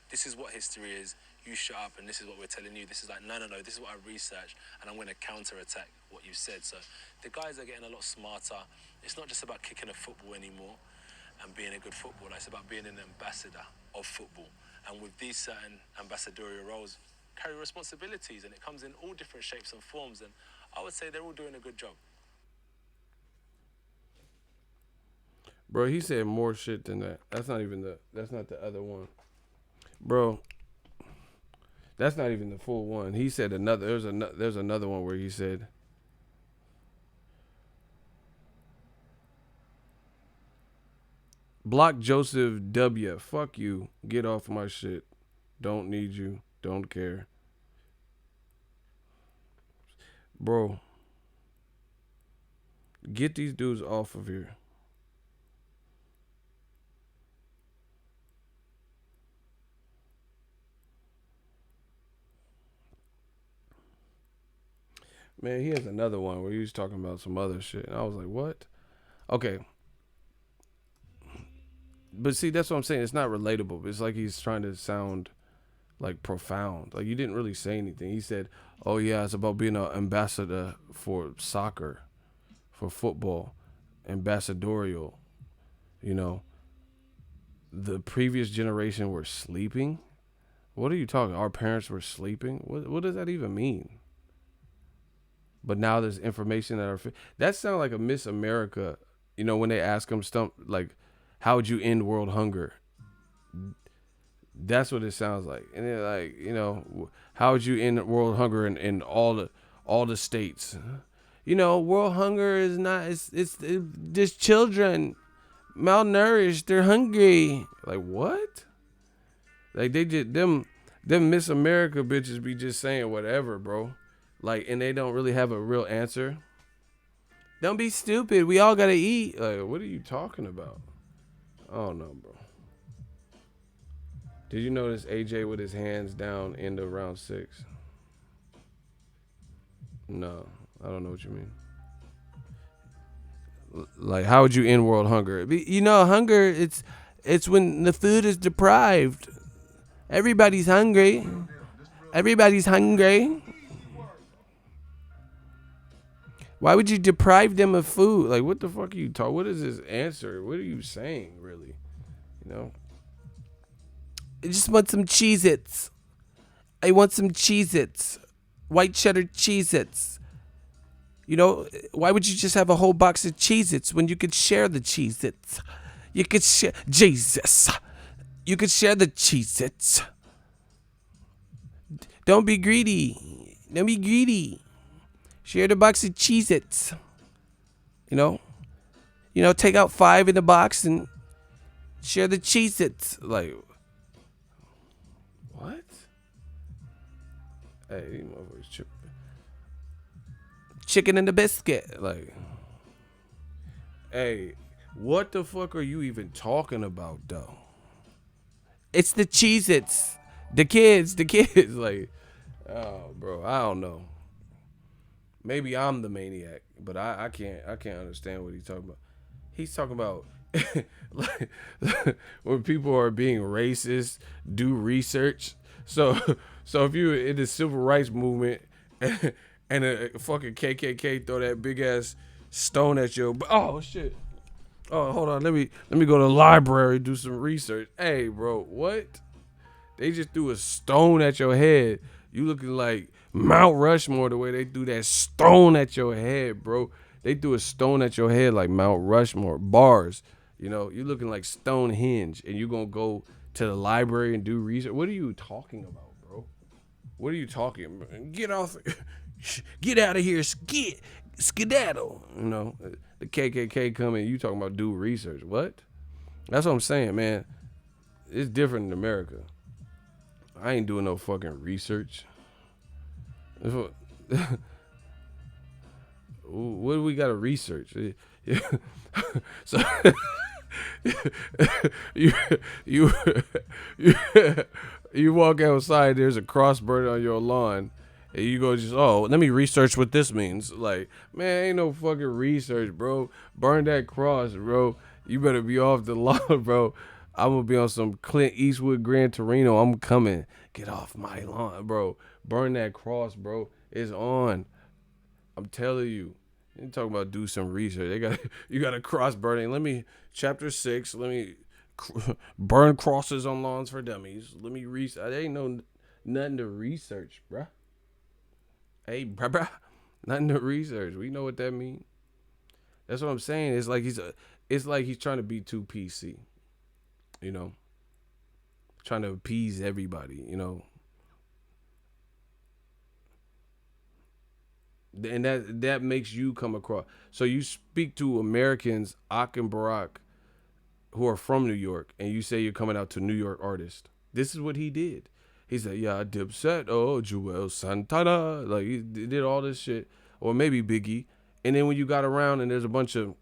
this is what history is, you shut up and this is what we're telling you. This is like, no, this is what I researched and I'm going to counter-attack what you said. So the guys are getting a lot smarter. It's not just about kicking a football anymore and being a good footballer, it's about being an ambassador of football. And with these certain ambassadorial roles, carry responsibilities, and it comes in all different shapes and forms, and I would say they're all doing a good job. Bro, he said more shit than that. That's not the other one. Bro, that's not even the full one. He said there's another one where he said block Joseph W. Fuck you. Get off my shit. Don't need you. Don't care. Bro, get these dudes off of here. Man, he has another one where he was talking about some other shit. And I was like, what? Okay. But see, that's what I'm saying. It's not relatable. It's like he's trying to sound like profound. Like you didn't really say anything. He said, oh yeah, it's about being an ambassador for soccer, for football, ambassadorial. You know, the previous generation were sleeping. What are you talking? Our parents were sleeping? What does that even mean? But now there's information that sounds like a Miss America. You know, when they ask them like, how would you end world hunger? That's what it sounds like. And they're like, you know, how would you end world hunger in all the states? You know, world hunger is not. It's there's children malnourished. They're hungry. Like what? Like they just them Miss America bitches be just saying whatever, bro. Like, and they don't really have a real answer. Don't be stupid. We all gotta eat. Like, what are you talking about? I don't know, bro. Did you notice AJ with his hands down into round 6? No, I don't know what you mean. Like, how would you end world hunger? You know, hunger, it's when the food is deprived. Everybody's hungry. Everybody's hungry. Why would you deprive them of food? Like, what the fuck are you talking? What is this answer? What are you saying, really? You know? I just want some Cheez-Its. I want some Cheez-Its. White cheddar Cheez-Its. You know, why would you just have a whole box of Cheez-Its when you could share the Cheez-Its? You could share... Jesus. You could share the Cheez-Its. Don't be greedy. Don't be greedy. Share the box of Cheez-Its. You know, take out 5 in the box and share the Cheez-Its. Like, what? Hey, these motherfuckers tripping. Chicken and the biscuit. Like, hey, what the fuck are you even talking about, though? It's the Cheez-Its. The kids. Like, oh, bro, I don't know. Maybe I'm the maniac, but I can't understand what he's talking about. He's talking about like, when people are being racist, do research. So if you in the civil rights movement and a fucking KKK throw that big ass stone at you. Oh shit. Oh, hold on. Let me go to the library, do some research. Hey, bro, what? They just threw a stone at your head. You looking like Mount Rushmore the way they threw that stone at your head, bro. They threw a stone at your head like Mount Rushmore. Bars. You know, you looking like Stonehenge, and you gonna go to the library and do research. What are you talking about, bro? What are you talking about? Get off. Get out of here. Skedaddle. You know, the KKK coming. You talking about do research. What? That's what I'm saying, man. It's different in America. I ain't doing no fucking research. What do we got to research? So you you you you walk outside. There's a cross burning on your lawn, and you go just let me research what this means. Like, man, ain't no fucking research, bro. Burn that cross, bro. You better be off the lawn, bro. I'm gonna be on some Clint Eastwood Gran Torino. I'm coming. Get off my lawn, bro. Burn that cross, bro. It's on. I'm telling you. You talking about do some research. You got a cross burning. Let me chapter 6. Let me burn crosses on lawns for dummies. Let me research. There ain't nothing to research, bruh. Hey, bruh. Nothing to research. We know what that means. That's what I'm saying. It's like he's trying to be too PC. You know, trying to appease everybody, you know. And that makes you come across. So you speak to Americans, Ak and Barack, who are from New York, and you say you're coming out to New York artists. This is what he did. He said, yeah, Dipset, Joel Santana. Like, he did all this shit. Or maybe Biggie. And then when you got around and there's a bunch of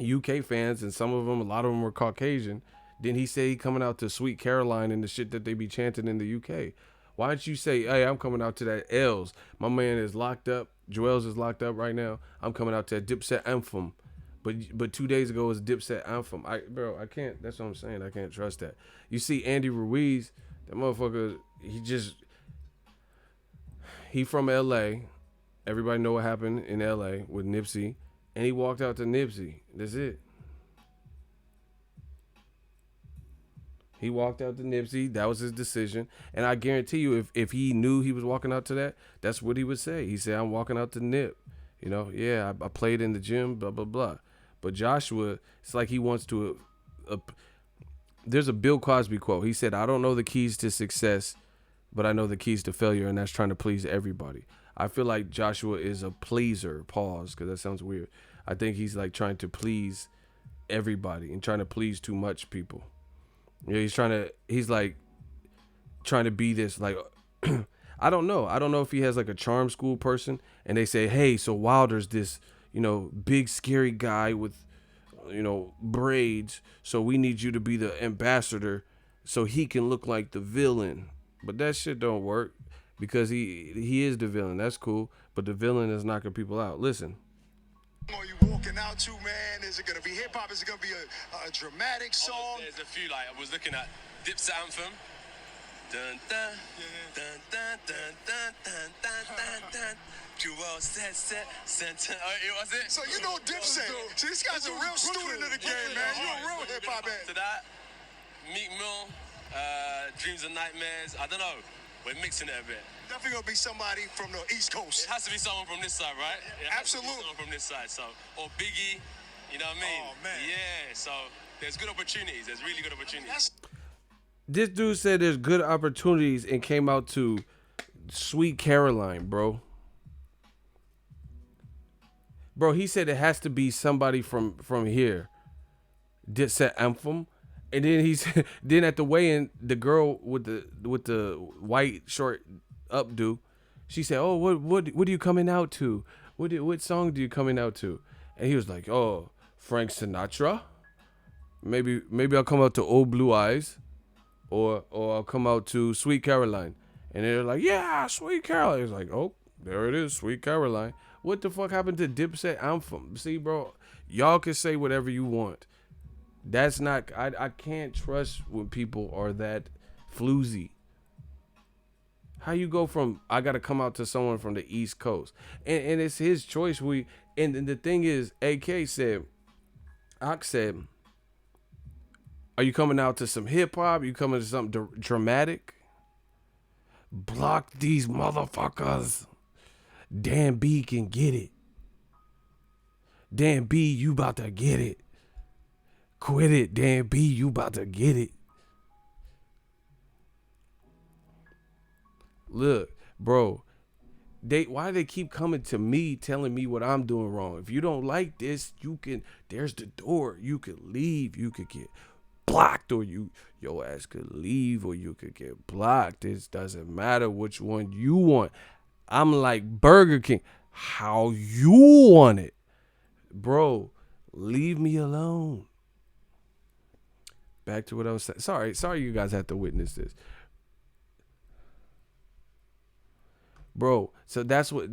UK fans, and some of them, a lot of them were Caucasian, then he say he coming out to Sweet Caroline and the shit that they be chanting in the UK. Why don't you say, hey, I'm coming out to that L's. My man is locked up. Joel's is locked up right now. I'm coming out to that Dipset anthem. But 2 days ago was Dipset anthem. I can't. That's what I'm saying. I can't trust that. You see Andy Ruiz, that motherfucker, he from LA. Everybody know what happened in LA with Nipsey. And he walked out to Nipsey. That's it. He walked out to Nipsey. That was his decision. And I guarantee you, if he knew he was walking out to that, that's what he would say. He said, I'm walking out to Nip. You know, yeah, I played in the gym, blah, blah, blah. But Joshua, it's like he wants to... there's a Bill Cosby quote. He said, I don't know the keys to success, but I know the keys to failure, and that's trying to please everybody. I feel like Joshua is a pleaser. Pause, because that sounds weird. I think he's like trying to please everybody and trying to please too much people. Yeah, he's like trying to be this, like, I don't know if he has like a charm school person and they say, hey, so Wilder's this, you know, big scary guy with, you know, braids, so we need you to be the ambassador so he can look like the villain. But that shit don't work because he is the villain. That's cool, but the villain is knocking people out. Listen. Are you walking out to, man? Is it gonna be hip hop? Is it gonna be a dramatic song? There's a few, like I was looking at Dipset anthem. Dun dun dun dun dun dun dun dun dun dun. Jewel set center. It was it. So you know Dipset. So this guy's a real student of the game, man. You're a real hip hop man. To that, Meek Mill, Dreams and Nightmares. I don't know. We're mixing it a bit. Definitely gonna be somebody from the East Coast. It has to be someone from this side, right? It has Absolutely. to be someone from this side. So, or Biggie, you know what I mean? Oh, man. Yeah. So there's good opportunities. There's really good opportunities. This dude said there's good opportunities and came out to Sweet Caroline, bro. Bro, he said it has to be somebody from here. Dipset anthem. And then then at the weigh-in, the girl with the white short updo, she said, "Oh, what are you coming out to? What song do you coming out to?" And he was like, "Oh, Frank Sinatra. Maybe I'll come out to Old Blue Eyes, or I'll come out to Sweet Caroline." And they're like, "Yeah, Sweet Caroline." He's like, "Oh, there it is, Sweet Caroline." What the fuck happened to Dipset anthem? See, bro, y'all can say whatever you want. That's not, I can't trust when people are that floozy. How you go from I gotta come out to someone from the East Coast, and it's his choice. And the thing is, AK said, Ox said, are you coming out to some hip hop? You coming to something dramatic? Block these motherfuckers. Dan B can get it. Dan B, you about to get it. Quit it, Dan B, you about to get it. Look, bro, why do they keep coming to me telling me what I'm doing wrong? If you don't like this, there's the door. You could leave. You could get blocked, or your ass could leave, or you could get blocked. It doesn't matter which one you want. I'm like Burger King. How you want it. Bro, leave me alone. Back to what I was saying. Sorry you guys have to witness this. Bro, so that's what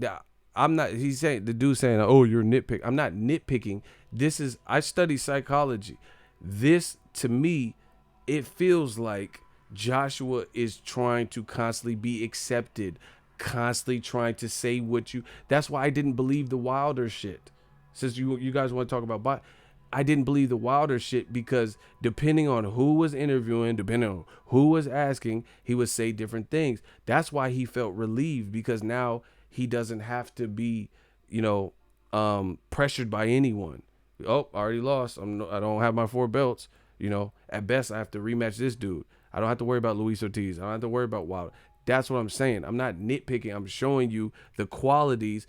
I'm not. He's saying, the dude saying, oh, you're nitpicking. I'm not nitpicking. I study psychology. This, to me, it feels like Joshua is trying to constantly be accepted, constantly trying to say what you. That's why I didn't believe the Wilder shit. Since you guys want to talk about, I didn't believe the Wilder shit because depending on who was interviewing, depending on who was asking, he would say different things. That's why he felt relieved, because now he doesn't have to be, pressured by anyone. Oh, I already lost. I don't have my 4 belts. At best I have to rematch this dude. I don't have to worry about Luis Ortiz. I don't have to worry about Wilder. That's what I'm saying. I'm not nitpicking. I'm showing you the qualities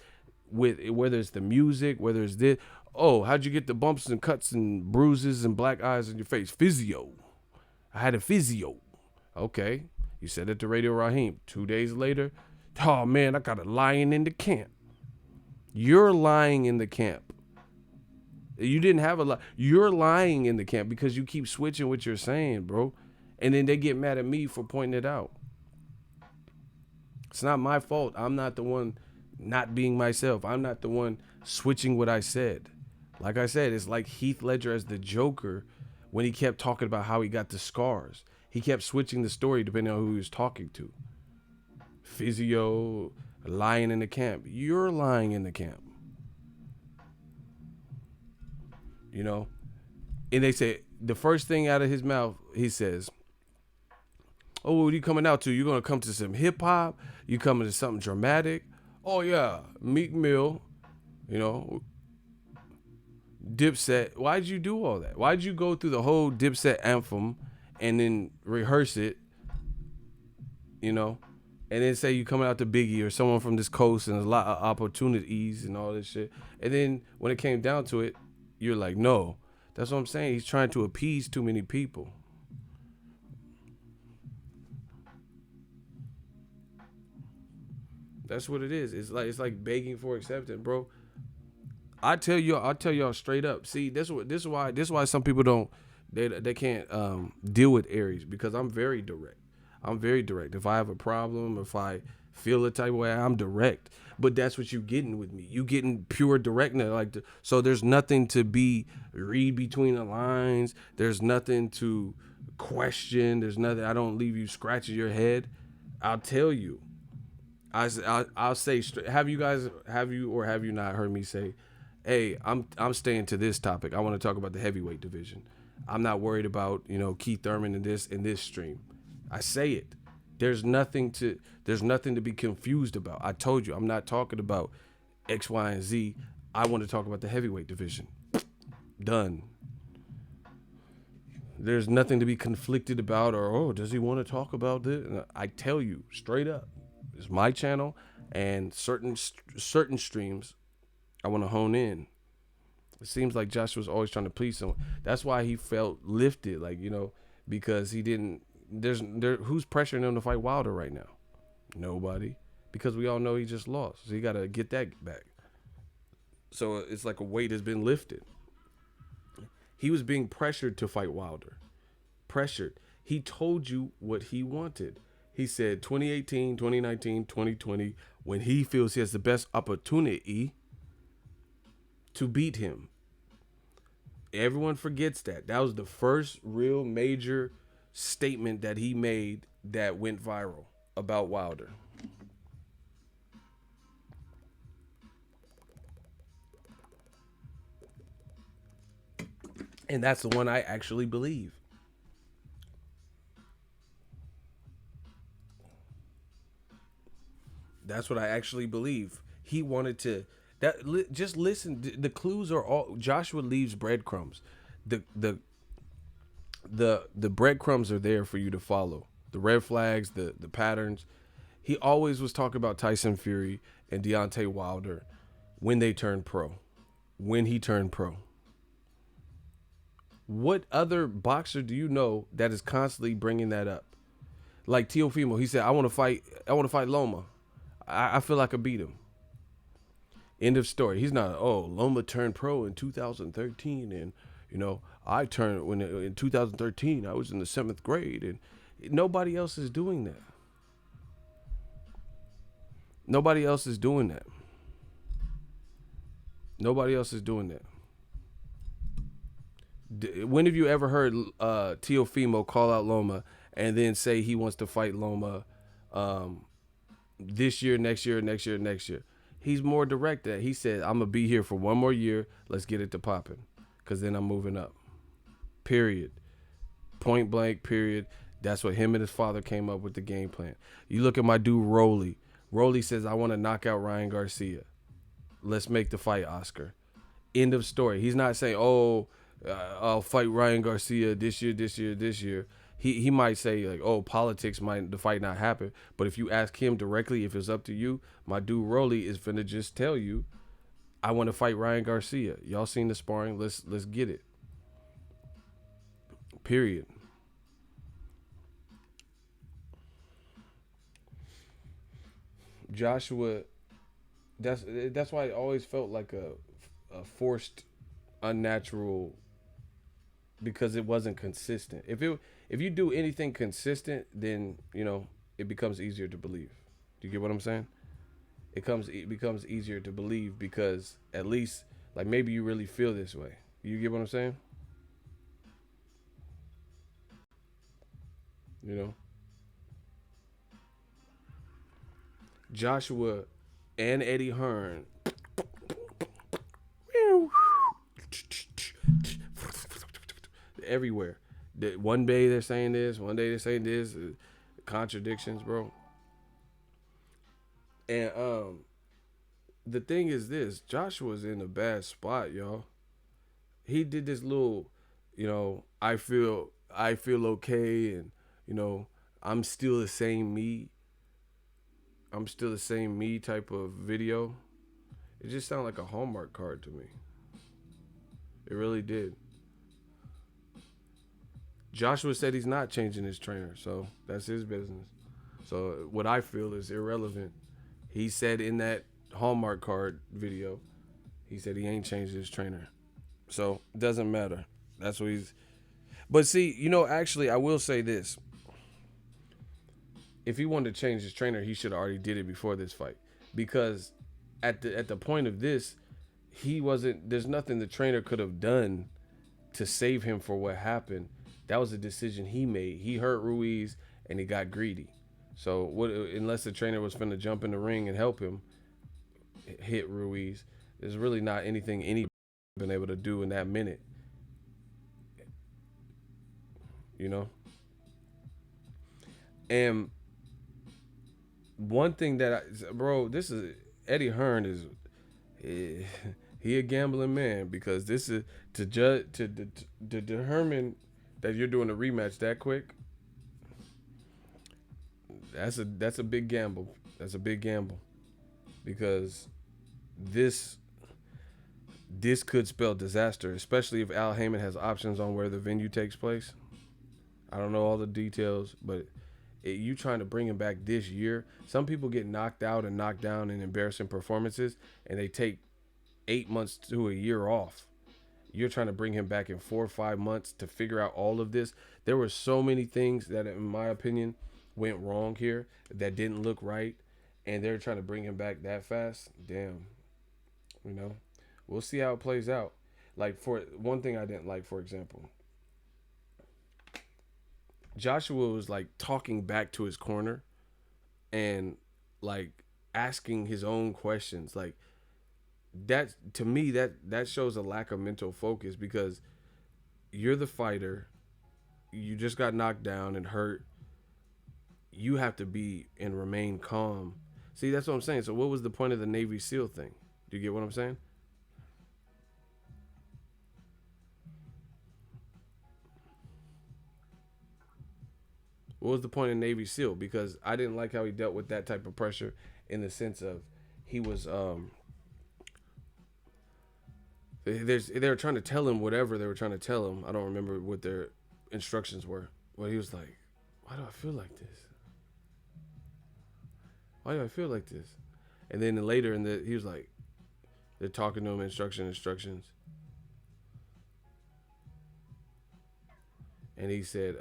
with whether it's the music, whether it's this. Oh, how'd you get the bumps and cuts and bruises and black eyes in your face? Physio. I had a physio. Okay. You said it to Radio Raheem. 2 days later, oh man, I got a lion in the camp. You're lying in the camp. You didn't have a lie. You're lying in the camp because you keep switching what you're saying, bro. And then they get mad at me for pointing it out. It's not my fault. I'm not the one not being myself. I'm not the one switching what I said. Like I said, it's like Heath Ledger as the Joker when he kept talking about how he got the scars. He kept switching the story depending on who he was talking to. Physio, lying in the camp. You're lying in the camp. And they say the first thing out of his mouth, he says, oh, what are you coming out to? You're going to come to some hip hop? You coming to something dramatic? Oh, yeah, Meek Mill, Dipset. Why'd you do all that? Why'd you go through the whole Dipset anthem and then rehearse it, and then say you coming out to Biggie or someone from this coast and there's a lot of opportunities and all this shit. And then when it came down to it, you're like, no. That's what I'm saying. He's trying to appease too many people. That's what it is. It's like begging for acceptance, bro. I'll tell y'all straight up. See, this is why some people don't they can't deal with Aries, because I'm very direct. I'm very direct. If I have a problem, if I feel a type of way, I'm direct. But that's what you getting with me. You getting pure directness. So there's nothing to be read between the lines. There's nothing to question. There's nothing. I don't leave you scratching your head. I'll tell you. I'll say straight. Have you not heard me say, hey, I'm staying to this topic. I want to talk about the heavyweight division. I'm not worried about, Keith Thurman in this stream. I say it. There's nothing to be confused about. I told you, I'm not talking about X, Y, and Z. I want to talk about the heavyweight division. Done. There's nothing to be conflicted about, or, oh, does he want to talk about this? I tell you straight up, it's my channel, and certain streams I want to hone in. It seems like Joshua's always trying to please someone. That's why he felt lifted, because he didn't. Who's pressuring him to fight Wilder right now? Nobody, because we all know he just lost. So he got to get that back. So it's like a weight has been lifted. He was being pressured to fight Wilder. Pressured. He told you what he wanted. He said 2018, 2019, 2020, when he feels he has the best opportunity to beat him. Everyone forgets that. That was the first real major statement that he made that went viral about Wilder. And that's the one I actually believe. That's what I actually believe. He wanted to just listen. The clues are all. Joshua leaves breadcrumbs. The the the breadcrumbs are there for you to follow. The red flags, the patterns. He always was talking about Tyson Fury and Deontay Wilder when they turned pro. When he turned pro. What other boxer do you know that is constantly bringing that up? Like Teofimo, he said, "I want to fight. I want to fight Loma. I feel like I could beat him." End of story. He's not. Oh, Loma turned pro in 2013, and I turned when in 2013 I was in the seventh grade, and nobody else is doing that. Nobody else is doing that. Nobody else is doing that. When have you ever heard Teofimo call out Loma and then say he wants to fight Loma um, this year, next year, next year, next year? He's more direct. That he said, "I'm gonna be here for one more year. Let's get it to popping, cause then I'm moving up." Period. Point blank. Period. That's what him and his father came up with the game plan. You look at my dude Rolly. Rolly says, "I want to knock out Ryan Garcia. Let's make the fight, Oscar." End of story. He's not saying, "Oh, I'll fight Ryan Garcia this year, this year, this year." He might say like, "Oh, politics might the fight not happen." But if you ask him directly, if it's up to you, my dude Rolly is finna just tell you, "I want to fight Ryan Garcia. Y'all seen the sparring? Let's get it." Period. Joshua. That's why it always felt like a forced, unnatural because it wasn't consistent. If you do anything consistent, then it becomes easier to believe. Do you get what I'm saying? It becomes easier to believe because at least like maybe you really feel this way. You get what I'm saying? You know, Joshua and Eddie Hearn everywhere. One day they're saying this, one day they're saying this. Contradictions, bro. And the thing is this: Joshua's in a bad spot, y'all. He did this little, I feel okay, and you know, I'm still the same me. I'm still the same me type of video. It just sounded like a Hallmark card to me. It really did. Joshua said he's not changing his trainer, so that's his business. So what I feel is irrelevant. He said in that Hallmark card video, he said he ain't changed his trainer. So it doesn't matter. That's what he's. But see, actually, I will say this: if he wanted to change his trainer, he should have already did it before this fight, because at the point of this, he wasn't. There's nothing the trainer could have done to save him for what happened. That was a decision he made. He hurt Ruiz and he got greedy. So what? Unless the trainer was finna jump in the ring and help him hit Ruiz, there's really not anything any been able to do in that minute. You know. And one thing that bro, this is Eddie Hearn is he a gambling man, because this is to judge to determine that you're doing a rematch that quick. That's a big gamble. That's a big gamble because this this could spell disaster, especially if Al Heyman has options on where the venue takes place. I don't know all the details, but you trying to bring him back this year. Some people get knocked out and knocked down in embarrassing performances, and they take 8 months to a year off. You're trying to bring him back in 4 or 5 months to figure out all of this. There were so many things that, in my opinion, went wrong here that didn't look right, and they're trying to bring him back that fast. Damn, you know, we'll see how it plays out. Like, for one thing I didn't like, for example, Joshua was like talking back to his corner and like asking his own questions. Like, that to me, that shows a lack of mental focus, because You're the fighter. You just got knocked down and hurt. You have to be and remain calm. See, that's what I'm saying. So, what was the point of the Navy SEAL thing? Do you get what I'm saying? What was the point of Navy SEAL? Because I didn't like how he dealt with that type of pressure in the sense of he was they were trying to tell him whatever they were trying to tell him. I don't remember what their instructions were. But he was like, "Why do I feel like this? Why do I feel like this?" And then later he was like, they're talking to him instructions, and he said,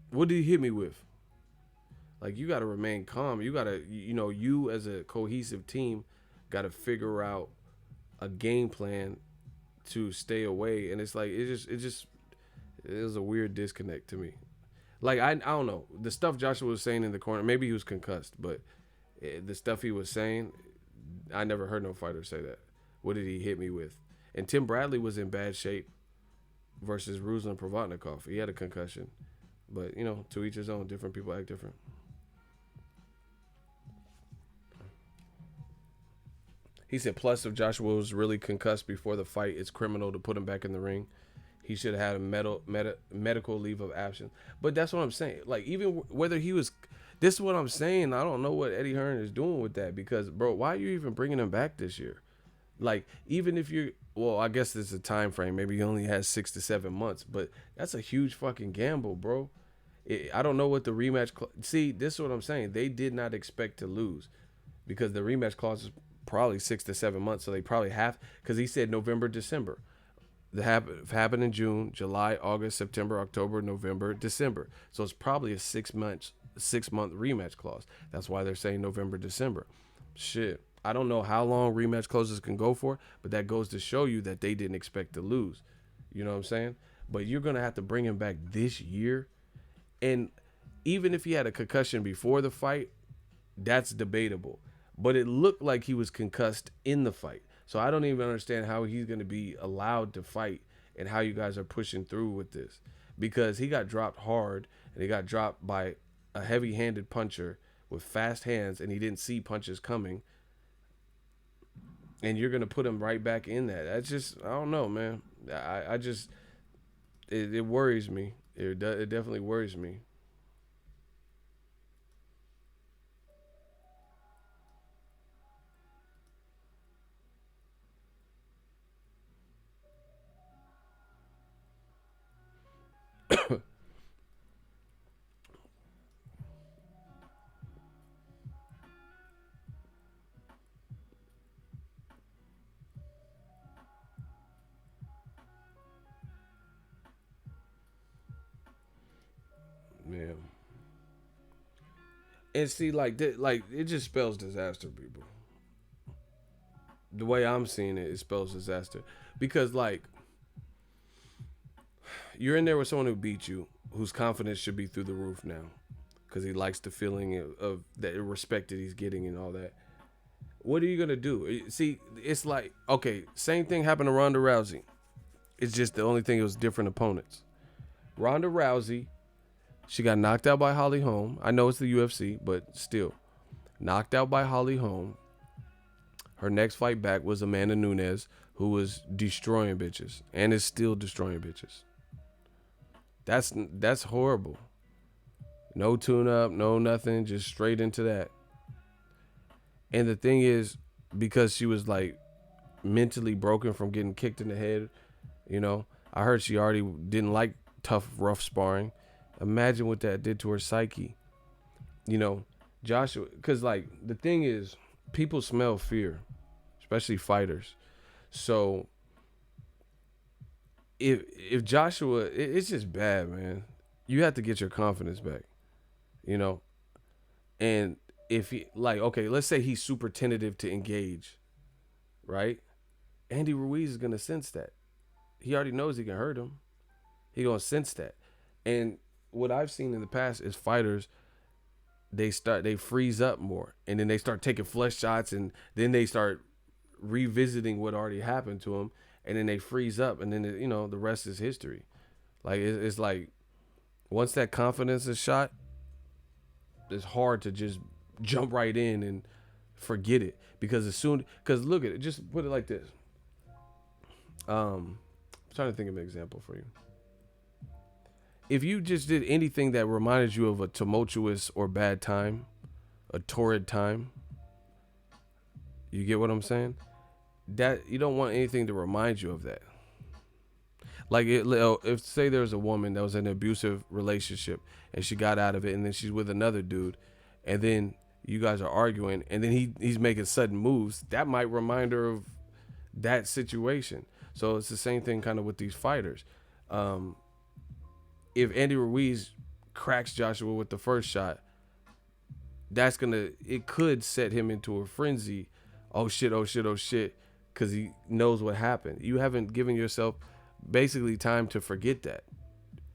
"What did he hit me with?" Like, you got to remain calm. You got to, you as a cohesive team got to figure out a game plan to stay away. And it's like, it was a weird disconnect to me. Like, I don't know. The stuff Joshua was saying in the corner, maybe he was concussed, but the stuff he was saying, I never heard no fighter say that. What did he hit me with? And Tim Bradley was in bad shape versus Ruslan Provodnikov. He had a concussion. But, to each his own. Different people act different. He said, plus, if Joshua was really concussed before the fight, it's criminal to put him back in the ring. He should have had a medical leave of absence. But that's what I'm saying. Like, even whether he was, this is what I'm saying. I don't know what Eddie Hearn is doing with that because, bro, why are you even bringing him back this year? Like, even if you're, well, I guess there's a time frame. Maybe he only has 6 to 7 months, but that's a huge fucking gamble, bro. I don't know what the rematch. See, this is what I'm saying. They did not expect to lose because the rematch clause is probably 6 to 7 months. So they probably have, because he said November, December. The happened in June, July, August, September, October, November, December. So it's probably a 6 month rematch clause. That's why they're saying November, December. Shit. I don't know how long rematch clauses can go for, but that goes to show you that they didn't expect to lose. You know what I'm saying? But you're going to have to bring him back this year. And even if he had a concussion before the fight, that's debatable. But it looked like he was concussed in the fight. So I don't even understand how he's going to be allowed to fight and how you guys are pushing through with this. Because he got dropped hard and he got dropped by a heavy-handed puncher with fast hands and he didn't see punches coming. And you're going to put him right back in that. That's just, I don't know, man. I just, it worries me. It definitely worries me. Yeah. And see, like it just spells disaster, people. The way I'm seeing it, it spells disaster. Because, like, you're in there with someone who beat you, whose confidence should be through the roof now. Because he likes the feeling of that respect that he's getting and all that. What are you going to do? See, it's like, okay, same thing happened to Ronda Rousey. It's just the only thing, it was different opponents. Ronda Rousey, she got knocked out by Holly Holm. I know it's the UFC, but still. Knocked out by Holly Holm. Her next fight back was Amanda Nunes, who was destroying bitches and is still destroying bitches. That's horrible. No tune up, no nothing, just straight into that. And the thing is, because she was like mentally broken from getting kicked in the head, I heard she already didn't like tough, rough sparring. Imagine what that did to her psyche. Joshua, because like the thing is, people smell fear, especially fighters. So if Joshua, it's just bad, man. You have to get your confidence back, you know. And if he, like, okay, let's say he's super tentative to engage, right? Andy Ruiz is gonna sense that. He already knows he can hurt him. He gonna sense that. And what I've seen in the past is fighters, they freeze up more, and then they start taking flesh shots, and then they start revisiting what already happened to them, and then they freeze up, and then the rest is history. Like it's like once that confidence is shot, it's hard to just jump right in and forget it because look at it. Just put it like this. I'm trying to think of an example for you. If you just did anything that reminded you of a tumultuous or bad time, a torrid time, you get what I'm saying? That you don't want anything to remind you of that. Like if say there's a woman that was in an abusive relationship and she got out of it and then she's with another dude, and then you guys are arguing and then he's making sudden moves, that might remind her of that situation. So it's the same thing kind of with these fighters. If Andy Ruiz cracks Joshua with the first shot, it could set him into a frenzy. Oh shit, oh shit, oh shit, because he knows what happened. You haven't given yourself basically time to forget that,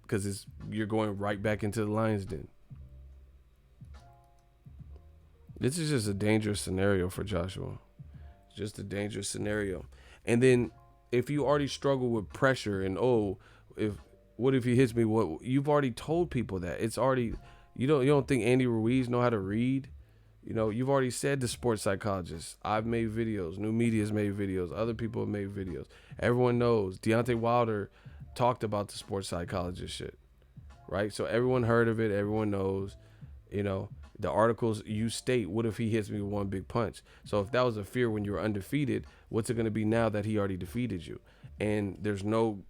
because you're going right back into the lion's den. This is just a dangerous scenario for Joshua. It's just a dangerous scenario. And then if you already struggle with pressure and what if he hits me? What you've already told people that it's already you don't think Andy Ruiz know how to read? You've already said to sports psychologists, I've made videos, New Media's made videos, other people have made videos. Everyone knows. Deontay Wilder talked about the sports psychologist shit, right? So everyone heard of it. Everyone knows, the articles you state, what if he hits me with one big punch? So if that was a fear when you were undefeated, what's it going to be now that he already defeated you? And there's no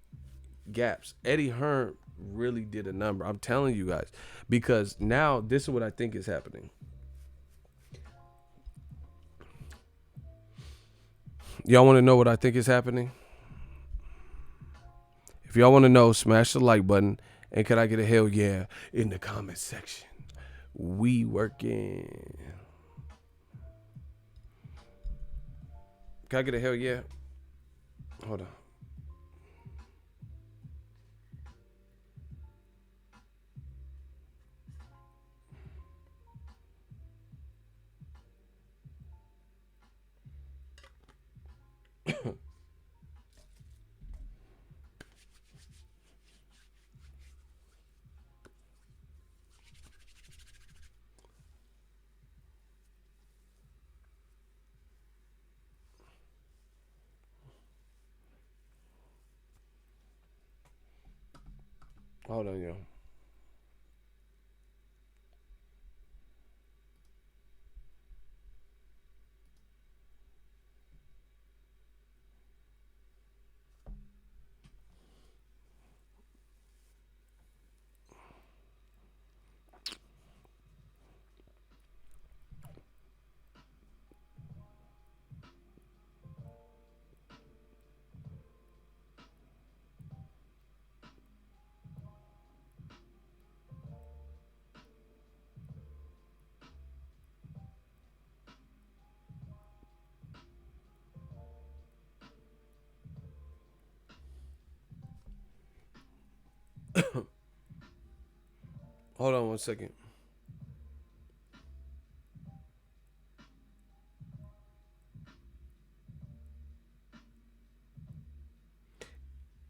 gaps. Eddie Hearn really did a number. I'm telling you guys, because now this is what I think is happening. Y'all want to know what I think is happening? If y'all want to know, smash the like button. And can I get a hell yeah in the comment section? We working. Can I get a hell yeah? Hold on. Hold on, yo. Hold on 1 second.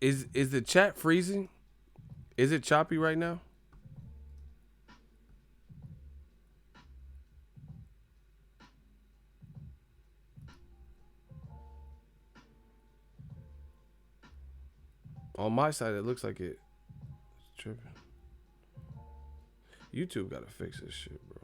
Is the chat freezing? Is it choppy right now? On my side, it looks like it's tripping. YouTube gotta fix this shit, bro.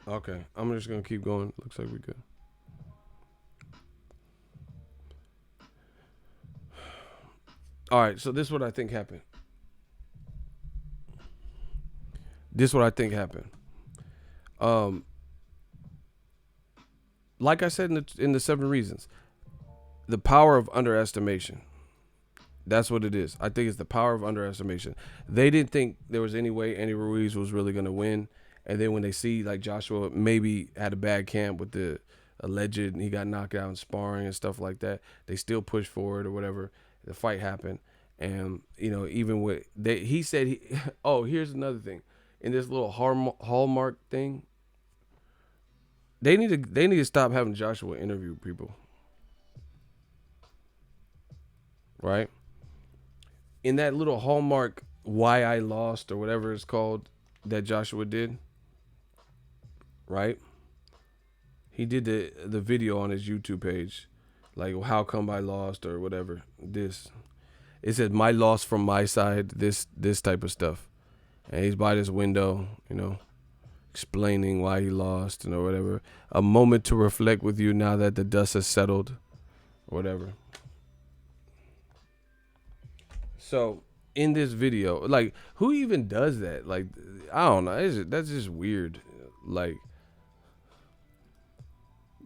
Okay, I'm just gonna keep going. Looks like we good. All right, so this is what I think happened. Like I said in the 7 reasons, the power of underestimation. That's what it is. I think it's the power of underestimation. They didn't think there was any way Andy Ruiz was really gonna win, and then when they see like Joshua maybe had a bad camp with the alleged and he got knocked out in sparring and stuff like that. They still pushed forward or whatever. The fight happened, and even with he said he. Oh, here's another thing. In this little hallmark thing, they need to stop having Joshua interview people, right? In that little hallmark why I lost or whatever it's called that Joshua did, right? He did the video on his YouTube page, like how come I lost or whatever. It said my loss from my side. This type of stuff, and he's by this window, explaining why he lost and or whatever. A moment to reflect with you now that the dust has settled, or whatever. So in this video, like, who even does that? Like, I don't know. That's just weird. Like,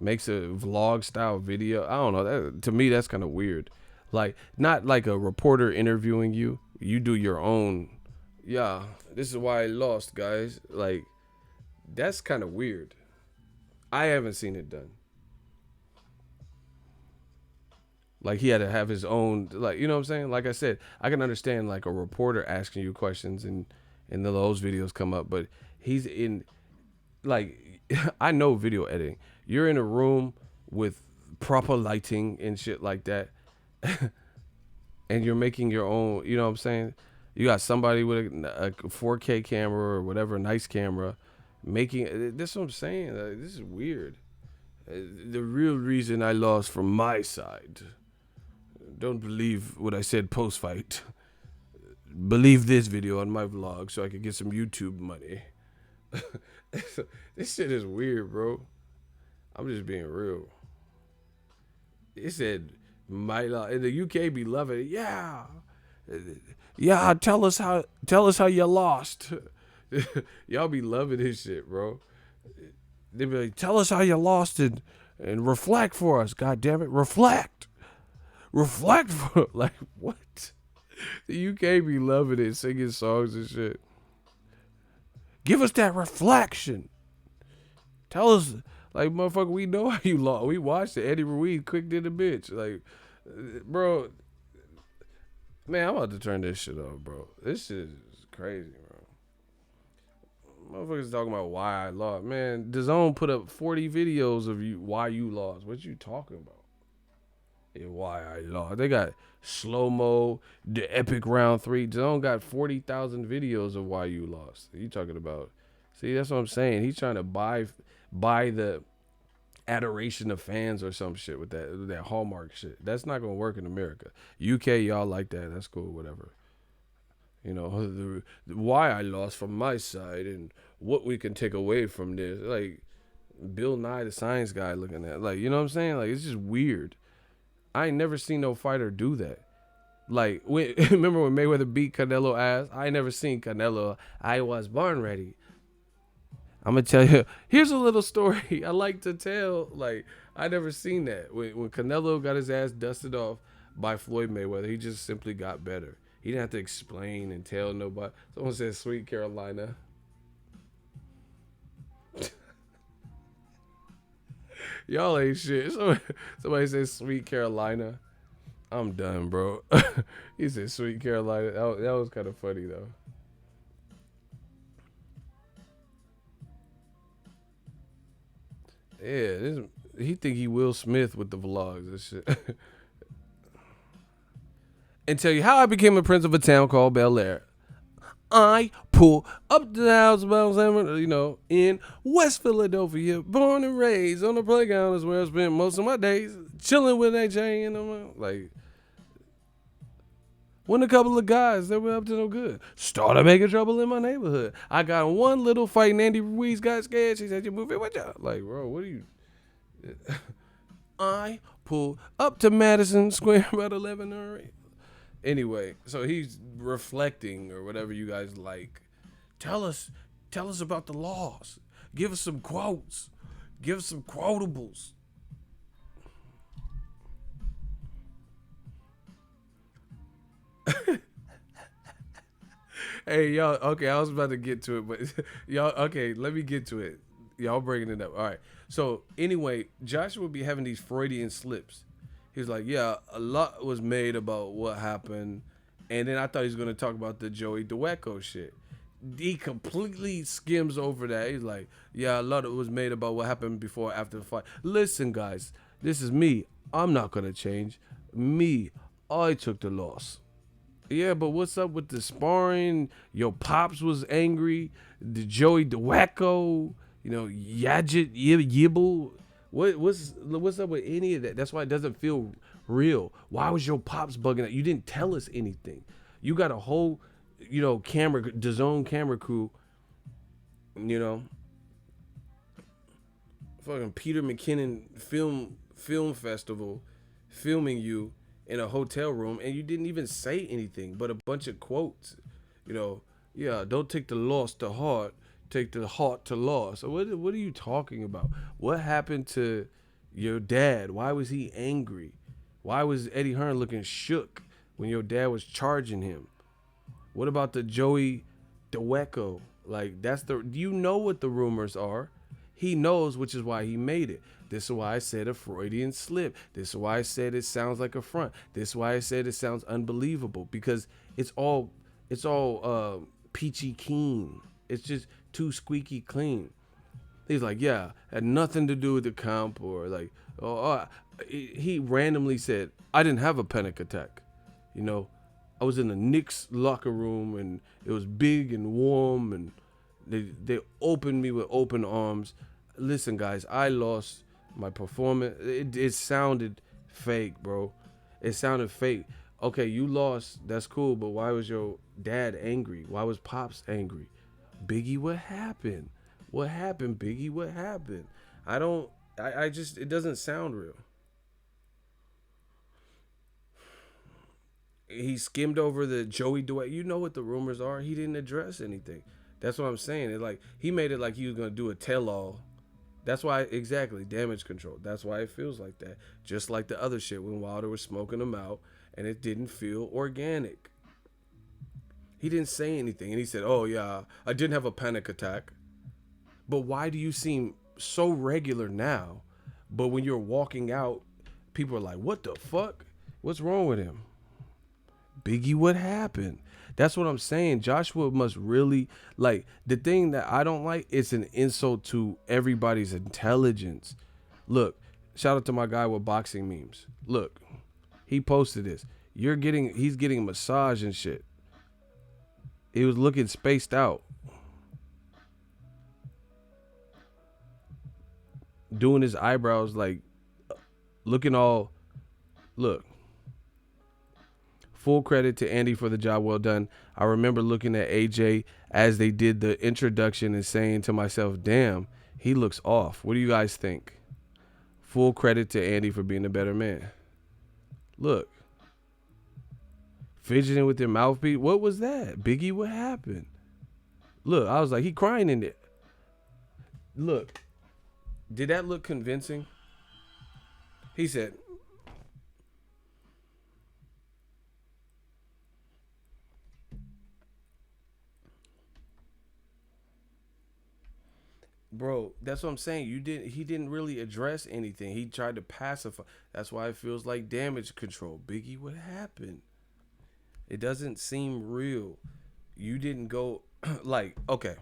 makes a vlog style video. I don't know. To me, that's kind of weird. Like, not like a reporter interviewing you. You do your own. Yeah, this is why I lost, guys. Like, that's kind of weird. I haven't seen it done. Like, he had to have his own, like, you know what I'm saying? Like I said, I can understand like a reporter asking you questions and those videos come up, but he's in, like, I know video editing. You're in a room with proper lighting and shit like that, and you're making your own, you know what I'm saying? You got somebody with a 4K camera or whatever, nice camera, making, that's what I'm saying. Like, this is weird. The real reason I lost from my side. Don't believe what I said post-fight. Believe this video on my vlog so I can get some YouTube money. This shit is weird, bro. I'm just being real. It said, in the UK be loving it. Yeah, tell us how you lost. Y'all be loving this shit, bro. They be like, tell us how you lost and reflect for us. God damn it, reflect for, like, what? The UK be loving it, singing songs and shit. Give us that reflection. Tell us, like, motherfucker, we know how you lost. We watched it. Eddie Ruiz quick did a bitch. Like, bro, man, I'm about to turn this shit off, bro. This shit is crazy, bro. Motherfuckers talking about why I lost. Man, DAZN put up 40 videos of you why you lost. What you talking about? Yeah, why I lost. They got slow-mo, the epic round 3. DAZN got 40,000 videos of why you lost. You talking about? See, that's what I'm saying. He's trying to buy the adoration of fans or some shit with that Hallmark shit. That's not gonna work in America. UK, y'all like that. That's cool, whatever. The why I lost from my side and what we can take away from this. Like, Bill Nye the Science Guy looking at. Like, you know what I'm saying? Like, it's just weird. I ain't never seen no fighter do that. Like, remember when Mayweather beat Canelo ass? I ain't never seen Canelo. I was born ready. I'm going to tell you, here's a little story I like to tell. Like, I never seen that. When Canelo got his ass dusted off by Floyd Mayweather, he just simply got better. He didn't have to explain and tell nobody. Someone said Sweet Carolina. Y'all ain't shit. Somebody said Sweet Carolina. I'm done, bro. He said Sweet Carolina. That was kind of funny, though. Yeah, he think he Will Smith with the vlogs and shit. And tell you how I became a prince of a town called Bel Air. I pull up to the house in West Philadelphia, born and raised on the playground is where I spent most of my days chilling with AJ and them. Like, when a couple of guys that were up to no good started making trouble in my neighborhood. I got in one little fight and Andy Ruiz got scared. She said, "You move it with you." Like, bro, what are you? I pull up to Madison Square about 11 or 8. Anyway, so he's reflecting or whatever you guys like. Tell us about the laws. Give us some quotes. Give us some quotables. Hey, y'all, okay, I was about to get to it, but y'all, okay, let me get to it. Y'all bringing it up. All right. So anyway, Joshua would be having these Freudian slips. He was like, "Yeah, a lot was made about what happened," and then I thought he was gonna talk about the Joey Dwecko shit. He completely skims over that. He's like, "Yeah, a lot of it was made about what happened before, after the fight." Listen, guys, this is me. I'm not gonna change. Me, I took the loss. Yeah, but what's up with the sparring? Your pops was angry. The Joey DeWacko, Yajit Yibble. What's up with any of that? That's why it doesn't feel real. Why was your pops bugging out? You didn't tell us anything. You got a whole, DAZN camera crew. You know, fucking Peter McKinnon film festival, filming you in a hotel room, and you didn't even say anything but a bunch of quotes. Yeah, don't take the loss to heart, take the heart to loss. So what are you talking about? What happened to your dad? Why was he angry? Why was Eddie Hearn looking shook when your dad was charging him? What about the Joey DeWecko? Like, do you know what the rumors are? He knows, which is why he made it. This is why I said a Freudian slip. This is why I said it sounds like a front. This is why I said it sounds unbelievable, because it's all peachy keen. It's just too squeaky clean. He's like, yeah, had nothing to do with the comp, or like, he randomly said, I didn't have a panic attack. I was in the Knicks locker room, and it was big and warm, and they opened me with open arms. Listen, guys, I lost my performance. It sounded fake, bro. It sounded fake. Okay, you lost. That's cool, but why was your dad angry? Why was Pops angry? Biggie, what happened? What happened, Biggie? What happened? I just, it doesn't sound real. He skimmed over the Joey Dwight. You know what the rumors are. He didn't address anything. That's what I'm saying. It like he made it like he was gonna do a tell-all. That's why, exactly, damage control. That's why it feels like that. Just like the other shit when Wilder was smoking them out and it didn't feel organic. He didn't say anything, and he said, "Oh yeah, I didn't have a panic attack." But why do you seem so regular now? But when you're walking out, people are like, "What the fuck? What's wrong with him?" Biggie, what happened? That's what I'm saying. Joshua must really, like, the thing that I don't like, it's an insult to everybody's intelligence. Look, shout out to my guy with boxing memes. Look, he posted this. He's getting a massage and shit. He was looking spaced out. Doing his eyebrows, like, looking all, look. Full credit to Andy for the job well done. I remember looking at AJ as they did the introduction and saying to myself, damn, he looks off. What do you guys think? Full credit to Andy for being a better man. Look. Fidgeting with your mouthpiece. What was that? Biggie, what happened? Look, I was like, he crying in it. Look. Did that look convincing? He said, bro, that's what I'm saying. He didn't really address anything. He tried to pacify. That's why it feels like damage control. Biggie, what happened? It doesn't seem real. You didn't go like, okay.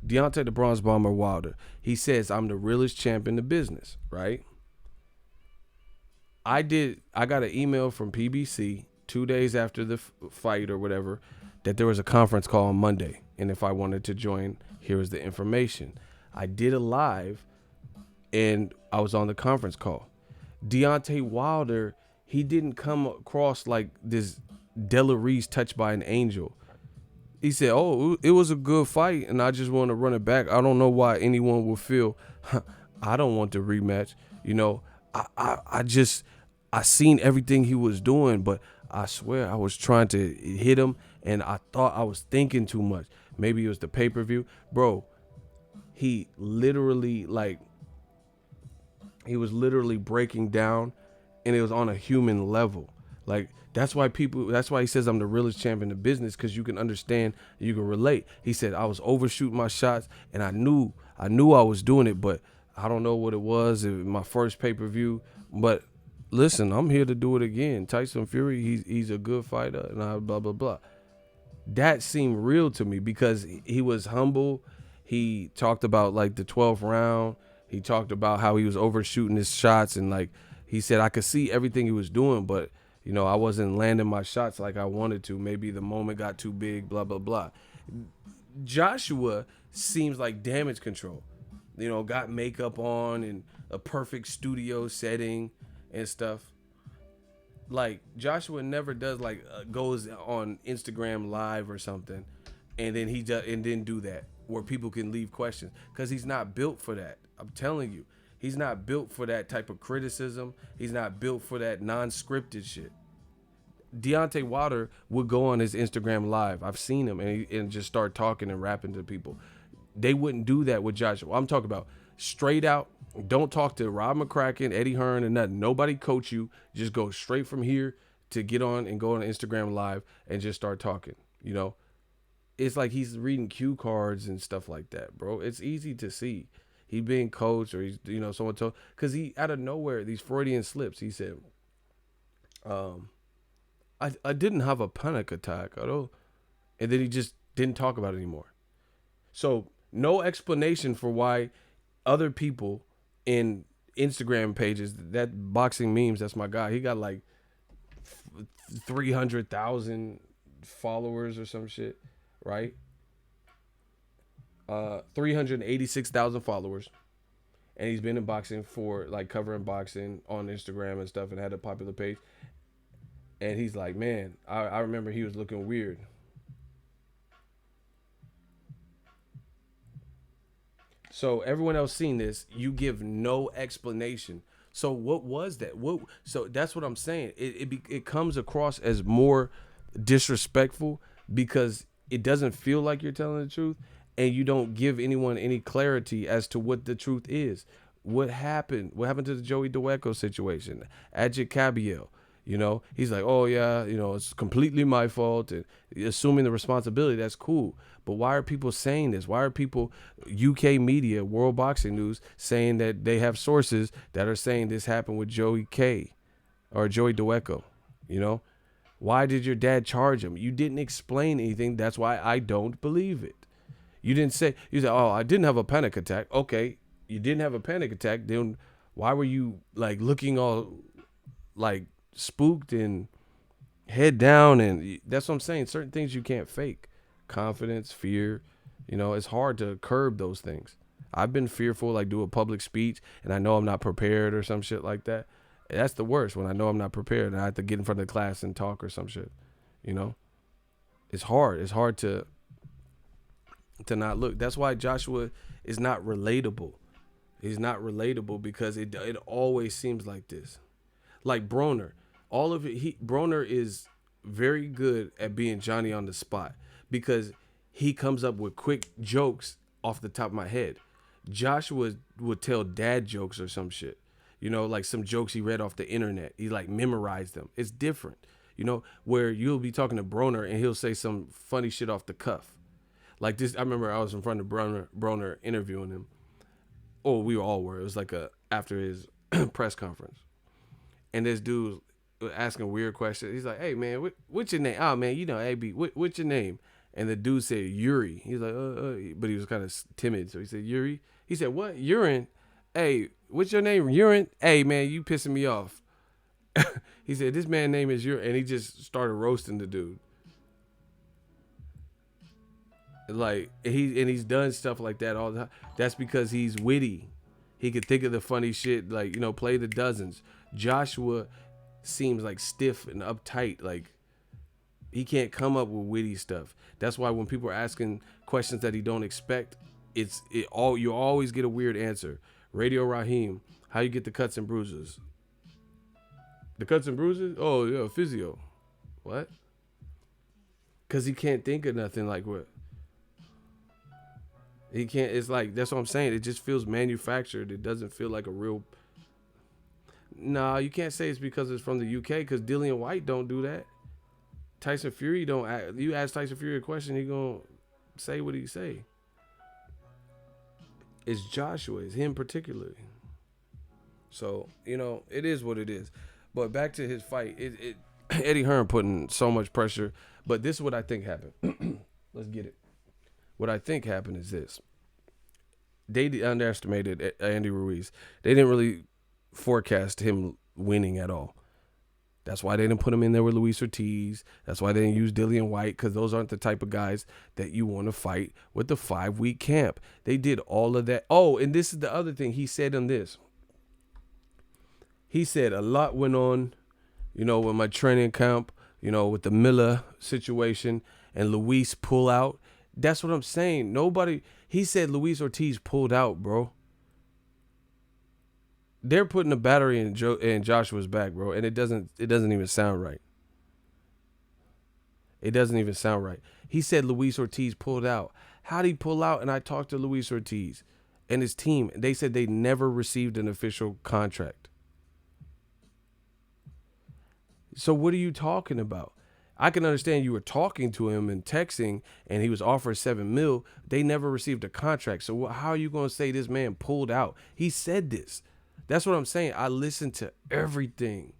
Deontay the Bronze Bomber Wilder. He says, I'm the realest champ in the business, right? I got an email from PBC 2 days after the fight or whatever that there was a conference call on Monday. And if I wanted to join, here is the information. I did a live and I was on the conference call. Deontay Wilder, he didn't come across like this Della Reese touched by an angel. He said, oh, it was a good fight and I just want to run it back. I don't know why anyone would feel, I don't want the rematch. I seen everything he was doing, but I swear I was trying to hit him and I thought I was thinking too much. Maybe it was the pay-per-view. Bro, he was literally breaking down and it was on a human level. Like that's why he says I'm the realest champ in the business, because you can understand, you can relate. He said I was overshooting my shots, and I knew I was doing it, but I don't know what it was. It was my first pay-per-view, but listen, I'm here to do it again. Tyson Fury, he's a good fighter, and I blah blah blah. That seemed real to me because he was humble. He talked about like the 12th round. He talked about how he was overshooting his shots, and like he said, I could see everything he was doing, but I wasn't landing my shots like I wanted to. Maybe the moment got too big, blah blah blah. Joshua seems like damage control. Got makeup on and a perfect studio setting and stuff. Like Joshua never does like goes on Instagram live or something, and then he just and then do that where people can leave questions, because he's not built for that. I'm telling you, he's not built for that type of criticism. He's not built for that non-scripted shit. Deontay Wilder would go on his Instagram live. I've seen him, and just start talking and rapping to people. They wouldn't do that with Joshua. I'm talking about straight out. Don't talk to Rob McCracken, Eddie Hearn, and nothing. Nobody coach you. Just go straight from here to get on and go on Instagram live and just start talking. It's like he's reading cue cards and stuff like that, bro. It's easy to see. He being coached, or he's someone told, because he out of nowhere, these Freudian slips. He said, I didn't have a panic attack, I don't, and then he just didn't talk about it anymore. So no explanation for why other people in Instagram pages, that boxing memes, that's my guy. He got like 300,000 followers or some shit, right? 386,000 followers, and he's been in boxing for like covering boxing on Instagram and stuff, and had a popular page. And he's like, man, I remember he was looking weird. So everyone else seen this, you give no explanation. So what was that? So that's what I'm saying. It comes across as more disrespectful because it doesn't feel like you're telling the truth, and you don't give anyone any clarity as to what the truth is. What happened? What happened to the Joey Daweko situation? Ajit Cabiel. He's like, oh yeah, it's completely my fault, and assuming the responsibility. That's cool. But why are people saying this? Why are people, UK media, World Boxing News, saying that they have sources that are saying this happened with Joey K or Joey Daweko? Why did your dad charge him? You didn't explain anything. That's why I don't believe it. You said, oh, I didn't have a panic attack. Okay, you didn't have a panic attack. Then why were you like looking all like spooked and head down? And that's what I'm saying. Certain things you can't fake. Confidence, fear, it's hard to curb those things. I've been fearful, like do a public speech and I know I'm not prepared or some shit like that. That's the worst, when I know I'm not prepared and I have to get in front of the class and talk or some shit. It's hard. It's hard to not look. That's why Joshua is not relatable. He's not relatable because it always seems like this. Like Broner, all of it. Broner is very good at being Johnny on the spot because he comes up with quick jokes off the top of my head. Joshua would tell dad jokes or some shit, like some jokes he read off the internet. He like memorized them. It's different, where you'll be talking to Broner and he'll say some funny shit off the cuff. Like this, I remember I was in front of Broner interviewing him. Oh, we all were. It was like after his press conference. And this dude was asking weird questions. He's like, hey, man, what's your name? Oh, man, AB, what's your name? And the dude said, Yuri. He's like, but he was kind of timid. So he said, Yuri. He said, what? Urine? Hey, what's your name? Urine? Hey, man, you pissing me off. He said, this man's name is Urine. And he just started roasting the dude. Like, he's done stuff like that all the time. That's because he's witty. He could think of the funny shit, like, play the dozens. Joshua seems like stiff and uptight. Like, he can't come up with witty stuff. That's why when people are asking questions that he don't expect, you always get a weird answer. Radio Raheem, how you get the cuts and bruises? The cuts and bruises? Oh, yeah, physio. What? Because he can't think of nothing like what? He can't. It's like, that's what I'm saying. It just feels manufactured. It doesn't feel like a real. Nah, you can't say it's because it's from the UK because Dillian White don't do that. Tyson Fury don't. You ask Tyson Fury a question, he gonna say what he say. It's Joshua. It's him particularly. So it is what it is. But back to his fight, Eddie Hearn putting so much pressure. But this is what I think happened. Let's get it. What I think happened is this: they underestimated Andy Ruiz. They didn't really forecast him winning at all. That's why they didn't put him in there with Luis Ortiz. That's why they didn't use Dillian White, because those aren't the type of guys that you want to fight with the 5-week camp. They did all of that. Oh, and this is the other thing he said on this. He said a lot went on, with my training camp, with the Miller situation and Luis pull out. That's what I'm saying. He said Luis Ortiz pulled out, bro. They're putting a battery in Joshua's back, bro, and it doesn't even sound right. It doesn't even sound right. He said Luis Ortiz pulled out. How'd he pull out? And I talked to Luis Ortiz and his team. They said they never received an official contract. So what are you talking about? I can understand you were talking to him and texting, and he was offered $7 million. They never received a contract. So how are you going to say this man pulled out? He said this. That's what I'm saying. I listened to everything.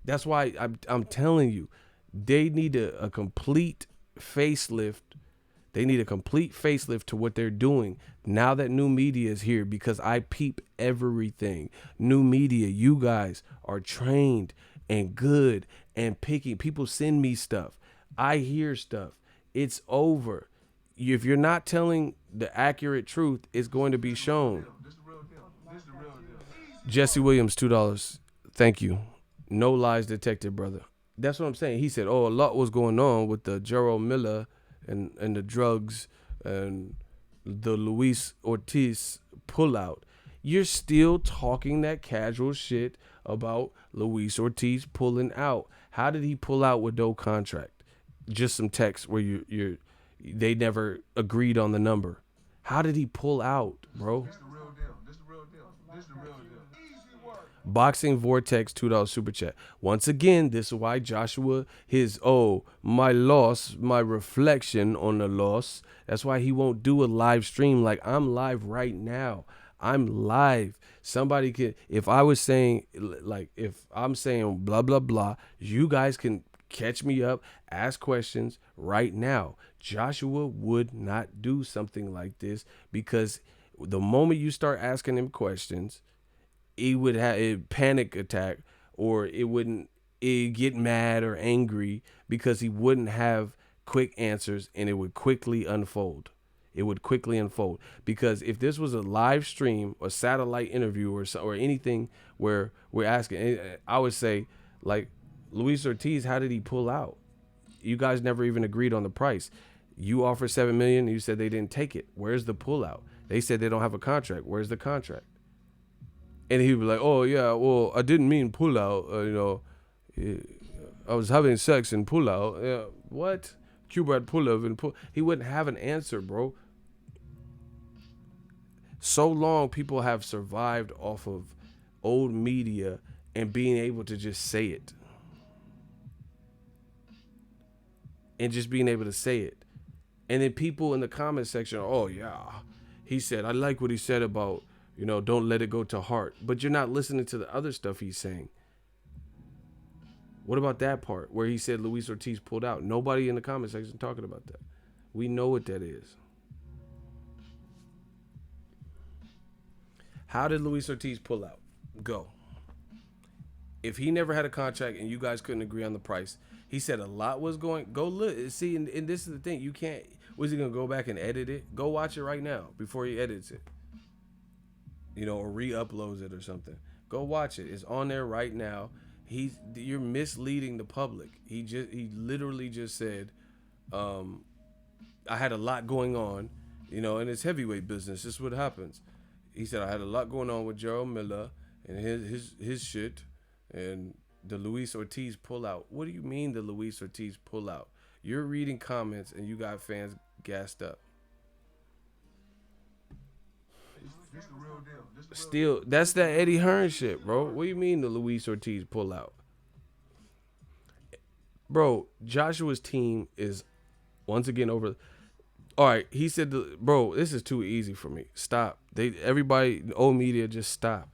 That's why I'm telling you, they need a complete facelift. They need a complete facelift to what they're doing now that new media is here, because I peep everything. New media, you guys are trained and good and picky. People send me stuff. I hear stuff. It's over. If you're not telling the accurate truth, it's going to be shown. Jesse Williams, $2. Thank you. No lies detected, brother. That's what I'm saying. He said, a lot was going on with the Gerald Miller and the drugs and the Luis Ortiz pullout. You're still talking that casual shit about Luis Ortiz pulling out. How did he pull out with no contract? Just some text where they never agreed on the number. How did he pull out, bro? Boxing Vortex, $2 super chat. Once again, this is why Joshua, my loss, my reflection on the loss. That's why he won't do a live stream. Like, I'm live right now. I'm live. Somebody can, if I'm saying blah, blah, blah, you guys can catch me up, ask questions right now. Joshua would not do something like this, because the moment you start asking him questions, he would have a panic attack, or it get mad or angry, because he wouldn't have quick answers, and it would quickly unfold. Because if this was a live stream or satellite interview or anything where we're asking, I would say, like, Luis Ortiz, how did he pull out? You guys never even agreed on the price. You offered $7 million, and you said they didn't take it. Where's the pullout? They said they don't have a contract. Where's the contract? And he'd be like, oh, yeah, well, I didn't mean pull out. I was having sex and pull out. Yeah, what? Cuba had pull up and pull. He wouldn't have an answer, bro. So long people have survived off of old media and being able to just say it. And just being able to say it. And then people in the comment section, oh, yeah, he said, I like what he said about, don't let it go to heart. But you're not listening to the other stuff he's saying. What about that part where he said Luis Ortiz pulled out? Nobody in the comment section talking about that. We know what that is. How did Luis Ortiz pull out? Go. If he never had a contract and you guys couldn't agree on the price, he said a lot was going. Go look. See, and this is the thing. You can't. Was he going to go back and edit it? Go watch it right now before he edits it. Or re-uploads it or something. Go watch it. It's on there right now. You're misleading the public. He literally just said, I had a lot going on, and it's heavyweight business. This is what happens. He said, I had a lot going on with Gerald Miller and his shit and the Luis Ortiz pullout. What do you mean the Luis Ortiz pullout? You're reading comments and you got fans gassed up. Still, that's that Eddie Hearn shit, bro. What do you mean the Luis Ortiz pull out? Bro, Joshua's team is once again over. All right, he said, bro, this is too easy for me. Stop. Everybody, old media, just stop.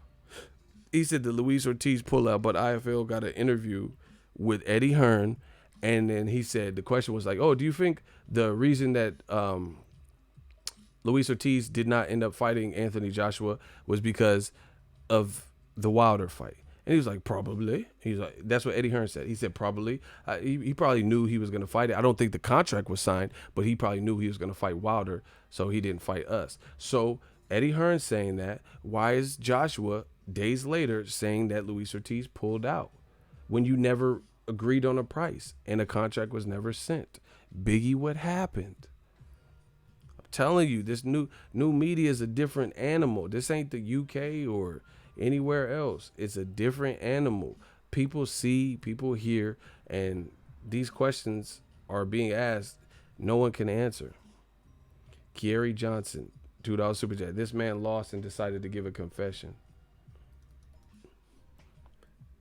He said the Luis Ortiz pullout, but IFL got an interview with Eddie Hearn, and then he said the question was like, "Oh, do you think the reason that Luis Ortiz did not end up fighting Anthony Joshua was because of the Wilder fight?" And he was like, "Probably." He's like, "That's what Eddie Hearn said." He said, "Probably." He probably knew he was going to fight it. I don't think the contract was signed, but he probably knew he was going to fight Wilder, so he didn't fight us. So Eddie Hearn saying that. Why is Joshua days later saying that Luis Ortiz pulled out when you never agreed on a price and a contract was never sent? Biggie, what happened? I'm telling you, this new media is a different animal. This ain't the UK or anywhere else. It's a different animal. People see, people hear, and these questions are being asked. No one can answer. Kieri Johnson, $2 super chat. This man lost and decided to give a confession.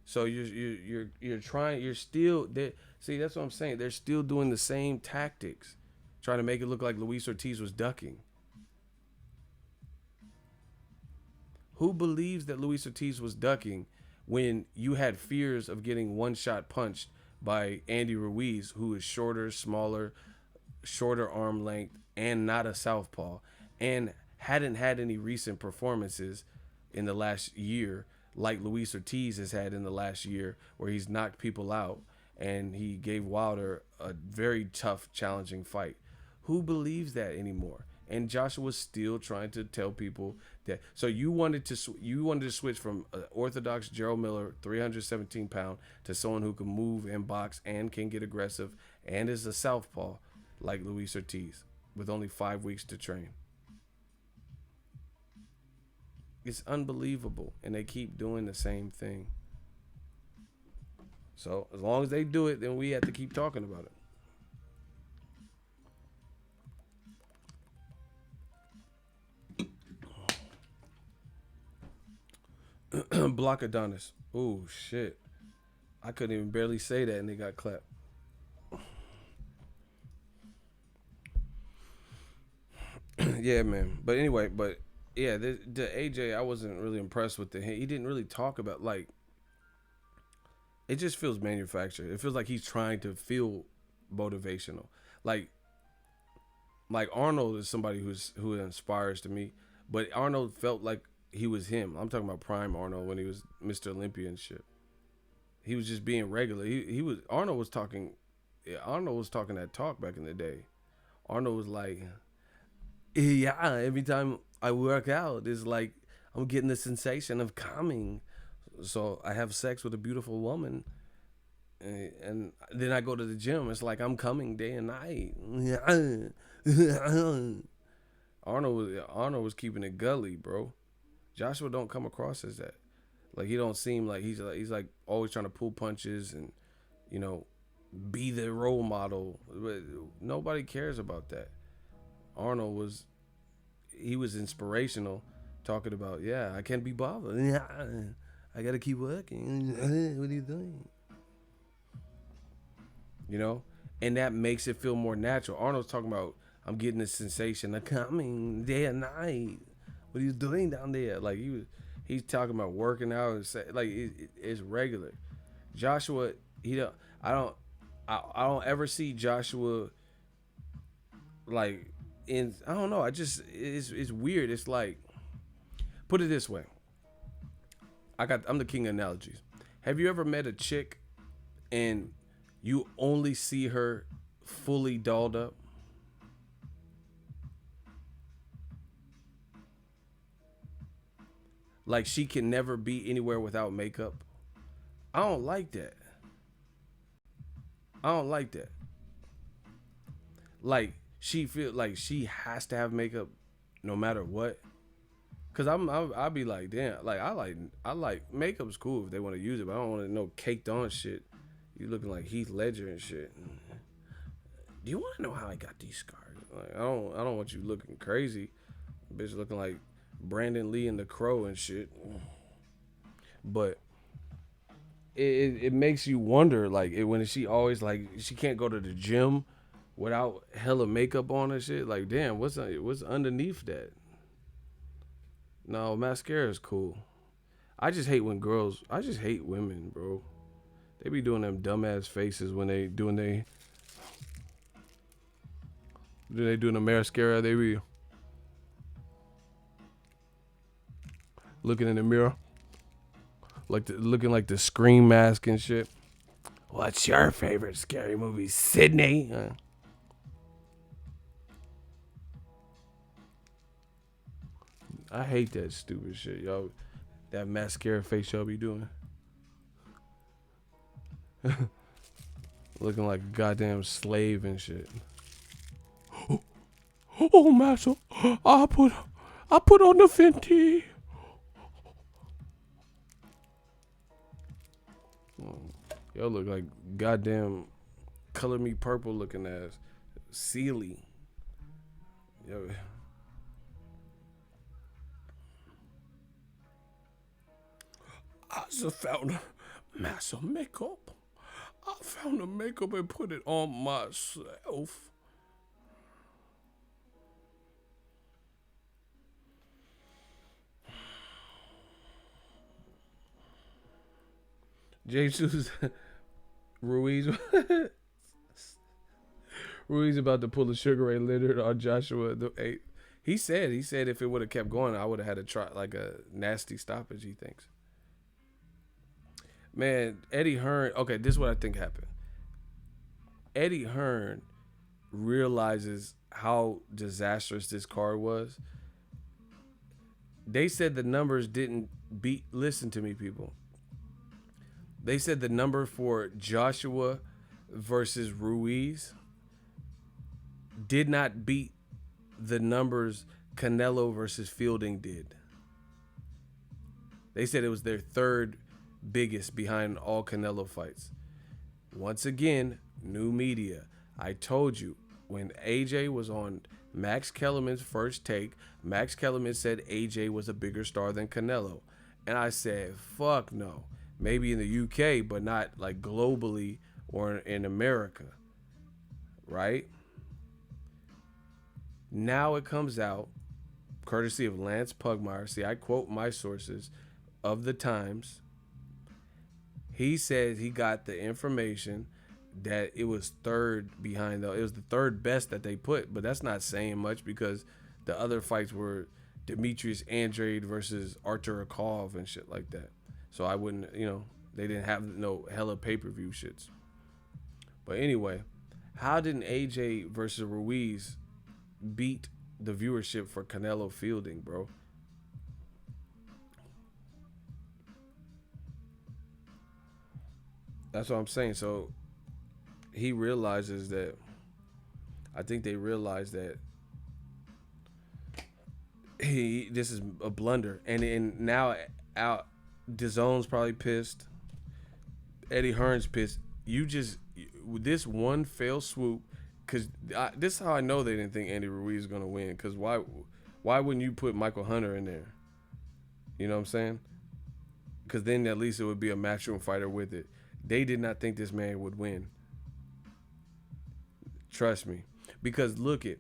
So you're trying. You're still there. See, that's what I'm saying. They're still doing the same tactics, trying to make it look like Luis Ortiz was ducking. Who believes that Luis Ortiz was ducking when you had fears of getting one shot punched by Andy Ruiz, who is shorter, smaller, shorter arm length, and not a southpaw, and hadn't had any recent performances in the last year like Luis Ortiz has had in the last year, where he's knocked people out and he gave Wilder a very tough, challenging fight? Who believes that anymore? And Joshua's still trying to tell people that. So you wanted to switch from orthodox Gerald Miller, 317 pound, to someone who can move and box and can get aggressive and is a southpaw like Luis Ortiz with only 5 weeks to train. It's unbelievable, and they keep doing the same thing. So as long as they do it, then we have to keep talking about it. Block Adonis. Oh shit! I couldn't even barely say that, and they got clapped. Yeah, man. But anyway, yeah, the AJ, I wasn't really impressed with he didn't really talk about, like, it just feels manufactured. It feels like he's trying to feel motivational. Like Arnold is somebody who inspires to me, but Arnold felt like he was him. I'm talking about prime Arnold when he was Mr. Olympia and shit. He was just being regular. Arnold was talking that talk back in the day. Arnold was like, yeah, every time I work out, it's like I'm getting the sensation of coming. So I have sex with a beautiful woman, and then I go to the gym. It's like I'm coming day and night. Arnold was keeping it gully, bro. Joshua don't come across as that. Like, he don't seem like he's like always trying to pull punches and, you know, be the role model. But nobody cares about that. Arnold was inspirational, talking about, yeah, I can't be bothered. Yeah, I gotta keep working. What are you doing? You know, and that makes it feel more natural. Arnold's talking about, I'm getting the sensation of coming day and night. What are you doing down there? Like, he's talking about working out and like it's regular. Joshua, I don't ever see Joshua like I don't know. It's weird. It's like, put it this way. I'm the king of analogies. Have you ever met a chick and you only see her fully dolled up? Like, she can never be anywhere without makeup? I don't like that. I don't like that. Like, she feel like she has to have makeup no matter what. Cause I'll be like, damn, like I like makeup's cool if they want to use it, but I don't want to know caked on shit. You looking like Heath Ledger and shit. Do you want to know how I got these scars? Like, I don't want you looking crazy, bitch, looking like Brandon Lee and the Crow and shit. But it makes you wonder, like, when she always like she can't go to the gym without hella makeup on and shit. Like, damn, what's underneath that? No, mascara is cool. I just hate when girls. I just hate women, bro. They be doing them dumbass faces when they doing the mascara. They be looking in the mirror, looking like the Scream mask and shit. What's your favorite scary movie, Sydney? I hate that stupid shit, y'all. That mascara face y'all be doing. Looking like a goddamn slave and shit. Oh, master, I put on the Fenty. Y'all look like goddamn color me purple looking ass Sealy. Yo. I just found master makeup. I found the makeup and put it on myself. Jesus Ruiz Ruiz about to pull a Sugar Ray Leonard on Joshua. He said if it would have kept going, I would have had to try like a nasty stoppage. He thinks. Man, Eddie Hearn. Okay, this is what I think happened. Eddie Hearn realizes how disastrous this card was. They said the numbers didn't beat. Listen to me, people. They said the number for Joshua versus Ruiz did not beat the numbers Canelo versus Fielding did. They said it was their third biggest behind all Canelo fights. Once again, new media. I told you, when AJ was on Max Kellerman's first take, Max Kellerman said AJ was a bigger star than Canelo. And I said, fuck no. Maybe in the UK, but not like globally or in America. Right? Now it comes out, courtesy of Lance Pugmire. See, I quote my sources of the Times. He said he got the information that it was third behind though. It was the third best that they put, but that's not saying much because the other fights were Demetrius Andrade versus Artur Akov and shit like that. So I wouldn't, they didn't have no hella pay-per-view shits. But anyway, how didn't AJ versus Ruiz beat the viewership for Canelo Fielding, bro? That's what I'm saying. So he realizes that. I think they realize that this is a blunder, and now out. DAZN's probably pissed. Eddie Hearn's pissed. You just with this one fail swoop, because this is how I know they didn't think Andy Ruiz was gonna win. Because why wouldn't you put Michael Hunter in there? You know what I'm saying? Because then at least it would be a matchroom fighter with it. They did not think this man would win. Trust me. Because look it,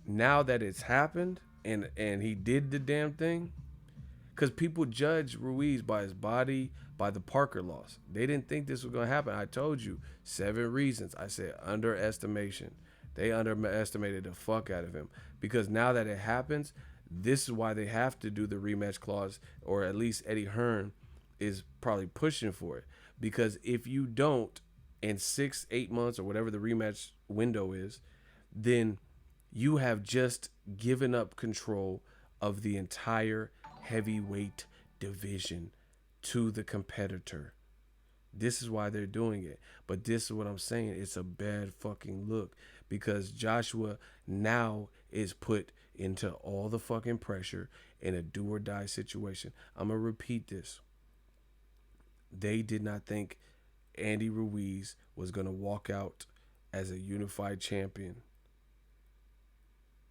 now that it's happened and he did the damn thing, because people judge Ruiz by his body, by the Parker loss. They didn't think this was going to happen. I told you 7 reasons. I said underestimation. They underestimated the fuck out of him. Because now that it happens, this is why they have to do the rematch clause, or at least Eddie Hearn is probably pushing for it. Because if you don't, in 6-8 months or whatever the rematch window is, then you have just given up control of the entire heavyweight division to the competitor. This is why they're doing it. But this is what I'm saying. It's a bad fucking look because Joshua now is put into all the fucking pressure in a do or die situation. I'm going to repeat this. They did not think Andy Ruiz was going to walk out as a unified champion.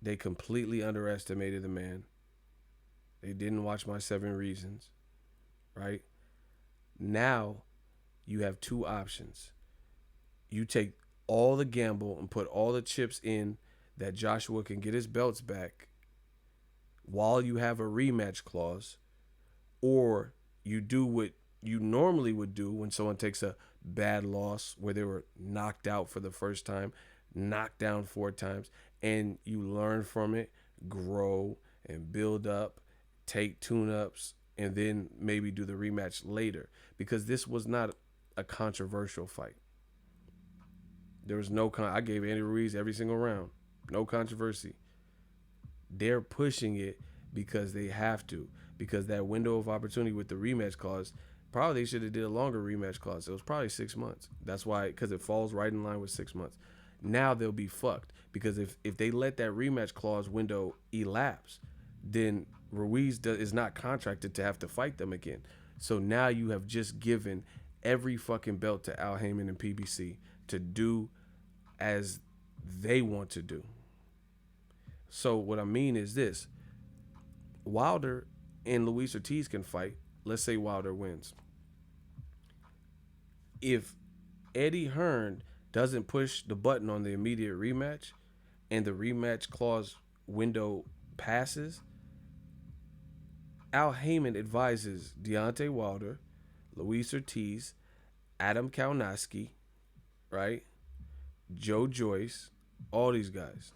They completely underestimated the man. They didn't watch my 7 reasons, right? Now you have two options. You take all the gamble and put all the chips in that Joshua can get his belts back while you have a rematch clause, or you do what you normally would do when someone takes a bad loss where they were knocked out for the first time, knocked down 4 times, and you learn from it, grow and build up, take tune-ups, and then maybe do the rematch later. Because this was not a controversial fight. There was no I gave Andy Ruiz every single round. No controversy. They're pushing it because they have to. Because that window of opportunity with the rematch clause, probably they should have did a longer rematch clause. It was probably 6 months. That's why, because it falls right in line with 6 months. Now they'll be fucked. Because if they let that rematch clause window elapse, then Ruiz is not contracted to have to fight them again. So now you have just given every fucking belt to Al Heyman and PBC to do as they want to do. So what I mean is this. Wilder and Luis Ortiz can fight. Let's say Wilder wins. If Eddie Hearn doesn't push the button on the immediate rematch and the rematch clause window passes, Al Heyman advises Deontay Wilder, Luis Ortiz, Adam Kaunowski, right? Joe Joyce, all these guys.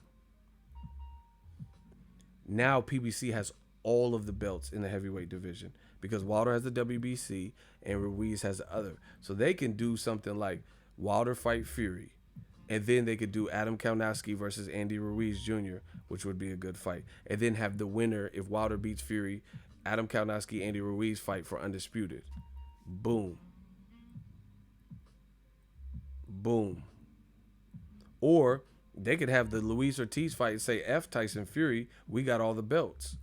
Now PBC has all of the belts in the heavyweight division because Wilder has the WBC and Ruiz has the other. So they can do something like Wilder fight Fury, and then they could do Adam Kaunowski versus Andy Ruiz Jr., which would be a good fight. And then have the winner, if Wilder beats Fury, Adam Kaunowski, Andy Ruiz fight for undisputed. Boom. Boom. Or they could have the Luis Ortiz fight and say, F Tyson Fury, we got all the belts.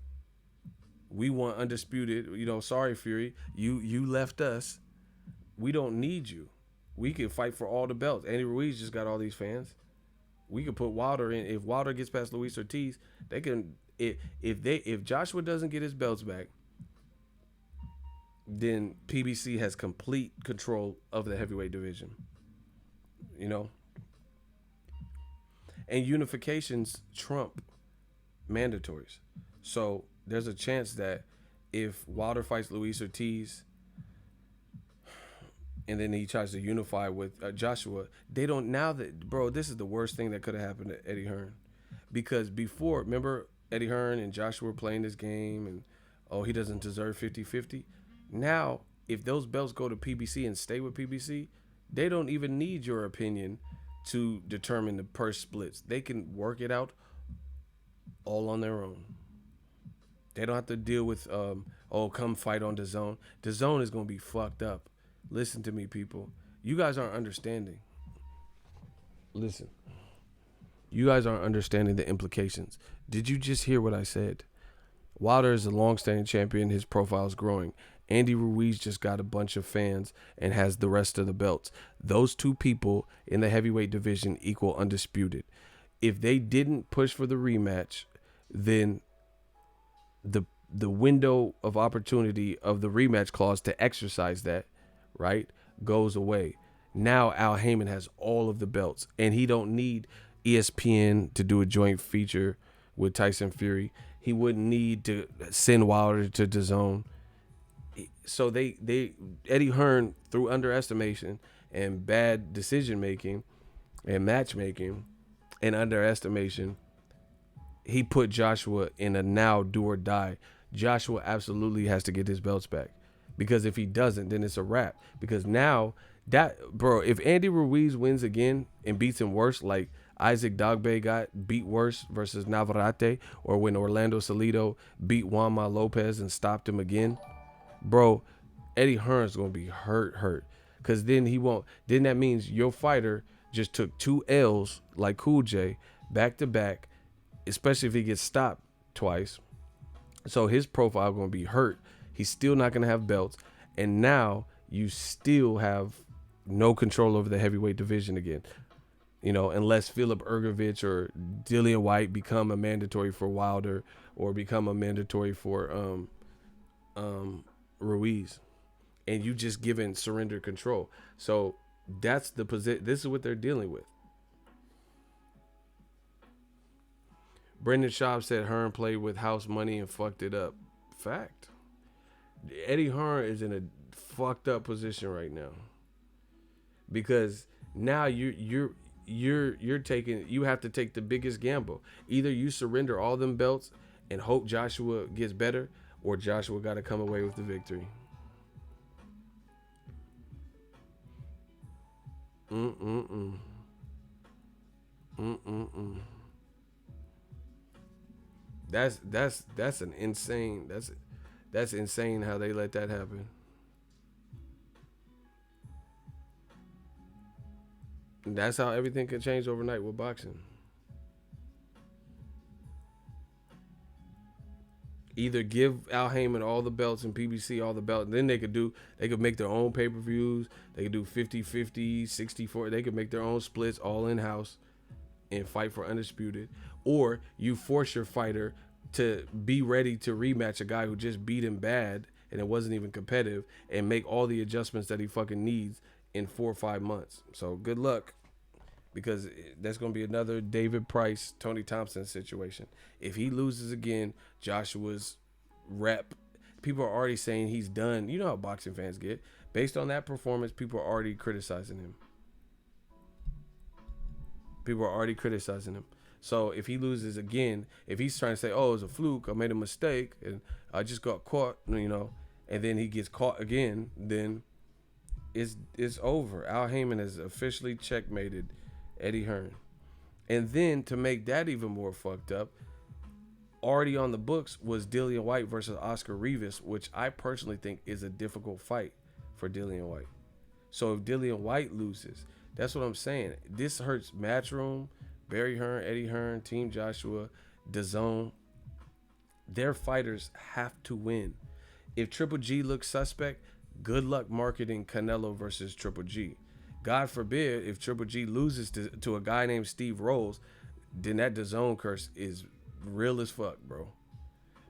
We want undisputed. Sorry, Fury. You left us. We don't need you. We can fight for all the belts. Andy Ruiz just got all these fans. We could put Wilder in. If Wilder gets past Luis Ortiz, they can. If Joshua doesn't get his belts back, then PBC has complete control of the heavyweight division. And unifications trump mandatories. So there's a chance that if Wilder fights Luis Ortiz and then he tries to unify with Joshua, they don't now that, bro, this is the worst thing that could have happened to Eddie Hearn. Because before, remember Eddie Hearn and Joshua were playing this game and, he doesn't deserve 50-50. Now, if those belts go to PBC and stay with PBC, they don't even need your opinion to determine the purse splits. They can work it out all on their own. They don't have to deal with, come fight on DAZN. DAZN is going to be fucked up. Listen to me, people. You guys aren't understanding. Listen. You guys aren't understanding the implications. Did you just hear what I said? Wilder is a long-standing champion. His profile is growing. Andy Ruiz just got a bunch of fans and has the rest of the belts. Those two people in the heavyweight division equal undisputed. If they didn't push for the rematch, then the window of opportunity of the rematch clause to exercise that, right, goes away. Now Al Heyman has all of the belts, and he don't need ESPN to do a joint feature with Tyson Fury. He wouldn't need to send Wilder to DAZN. So Eddie Hearn, through underestimation and bad decision making and matchmaking and underestimation, he put Joshua in a now do or die. Joshua absolutely has to get his belts back, because if he doesn't, then it's a wrap. Because now if Andy Ruiz wins again and beats him worse, like Isaac Dogbe got beat worse versus Navarrete, or when Orlando Salido beat Juanma Lopez and stopped him again, bro, Eddie Hearn's going to be hurt. Because then then that means your fighter just took 2 L's like Cool J back to back, especially if he gets stopped twice. So his profile going to be hurt. He's still not going to have belts. And now you still have no control over the heavyweight division again. Unless Philip Ergovich or Dillian White become a mandatory for Wilder or become a mandatory for Ruiz, and you just given surrender control. So that's the position. This is what they're dealing with. Brendan Schaub said Hearn played with house money and fucked it up. Fact. Eddie Hearn is in a fucked up position right now because now you're taking, you have to take the biggest gamble. Either you surrender all them belts and hope Joshua gets better, or Joshua got to come away with the victory. Mm-mm-mm. Mm-mm-mm. That's an insane. That's insane how they let that happen. That's how everything can change overnight with boxing. Either give Al Heyman all the belts and PBC all the belts, then they could make their own pay-per-views. They could do 50-50, 60-40. They could make their own splits all in-house and fight for undisputed. Or you force your fighter to be ready to rematch a guy who just beat him bad and it wasn't even competitive, and make all the adjustments that he fucking needs in 4 or 5 months. So good luck, because that's going to be another David Price, Tony Thompson situation. If he loses again, Joshua's rep, people are already saying he's done. You know how boxing fans get. Based on that performance, people are already criticizing him. People are already criticizing him. So if he loses again, if he's trying to say, oh, it was a fluke, I made a mistake, and I just got caught, and then he gets caught again, then it's over. Al Heyman has officially checkmated Eddie Hearn. And then to make that even more fucked up, already on the books was Dillian White versus Oscar Rivas, which I personally think is a difficult fight for Dillian White. So if Dillian White loses, that's what I'm saying. This hurts Matchroom, Barry Hearn, Eddie Hearn, Team Joshua, DAZN. Their fighters have to win. If Triple G looks suspect, good luck marketing Canelo versus Triple G. God forbid if Triple G loses to a guy named Steve Rolls, then that DAZN curse is real as fuck, bro.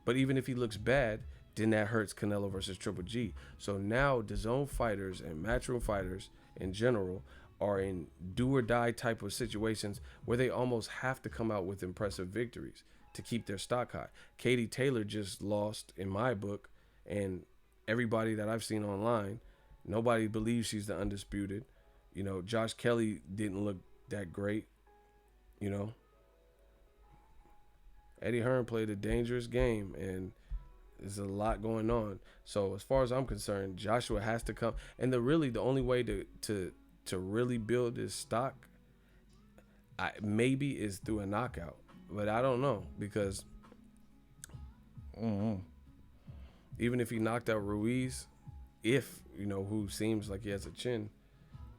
But even if he looks bad, then that hurts Canelo versus Triple G. So now DAZN fighters and Matchroom fighters in general are in do or die type of situations where they almost have to come out with impressive victories to keep their stock high. Katie Taylor just lost in my book, and everybody that I've seen online, nobody believes she's the undisputed. Josh Kelly didn't look that great. Eddie Hearn played a dangerous game, and there's a lot going on. So as far as I'm concerned, Joshua has to come. And the only way to really build his stock, maybe is through a knockout. But I don't know, because even if he knocked out Ruiz, who seems like he has a chin,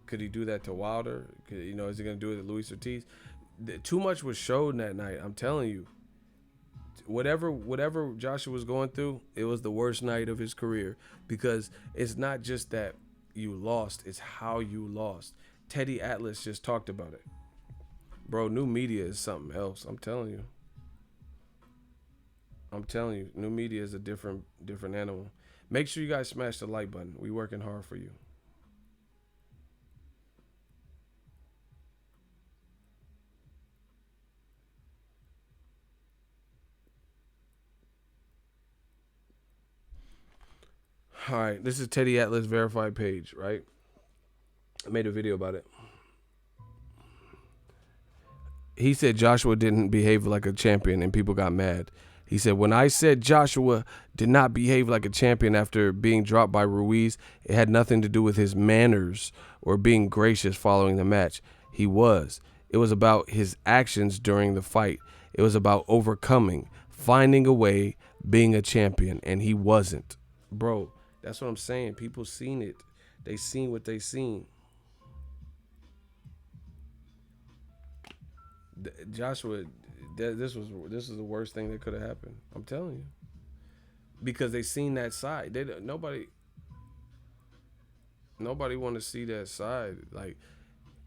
could he do that to Wilder? Is he going to do it to Luis Ortiz? Too much was shown that night. I'm telling you. Whatever Joshua was going through, it was the worst night of his career, because it's not just that you lost, it's how you lost. Teddy Atlas just talked about it. Bro, new media is something else. I'm telling you. New media is a different animal. Make sure you guys smash the like button. We working hard for you. All right, this is Teddy Atlas verified page, right? I made a video about it. He said Joshua didn't behave like a champion, and people got mad. He said, when I said Joshua did not behave like a champion after being dropped by Ruiz, it had nothing to do with his manners or being gracious following the match. He was. It was about his actions during the fight. It was about overcoming, finding a way, being a champion, and he wasn't. Bro, that's what I'm saying. People seen it. They seen what they seen. Joshua, this is the worst thing that could have happened. I'm telling you, because they seen that side. Nobody want to see that side. Like,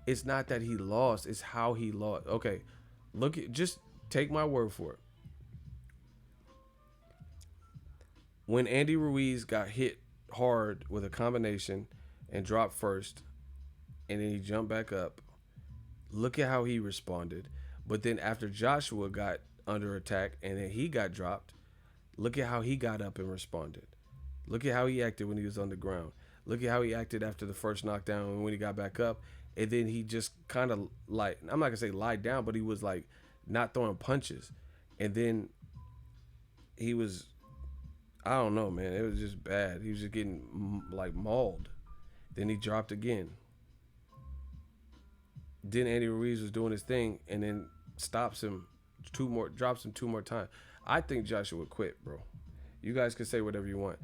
it's not that he lost; it's how he lost. Okay, just take my word for it. When Andy Ruiz got hit hard with a combination and dropped first, and then he jumped back up, look at how he responded. But then after Joshua got under attack and then he got dropped, look at how he got up and responded. Look at how he acted when he was on the ground. Look at how he acted after the first knockdown and when he got back up. And then he just kind of like, I'm not going to say lied down, but he was like not throwing punches. And then he was, I don't know, man. It was just bad. He was just getting like mauled. Then he dropped again. Then Andy Ruiz was doing his thing and then stops him drops him two more times. I think Joshua quit, bro. You guys can say whatever you want.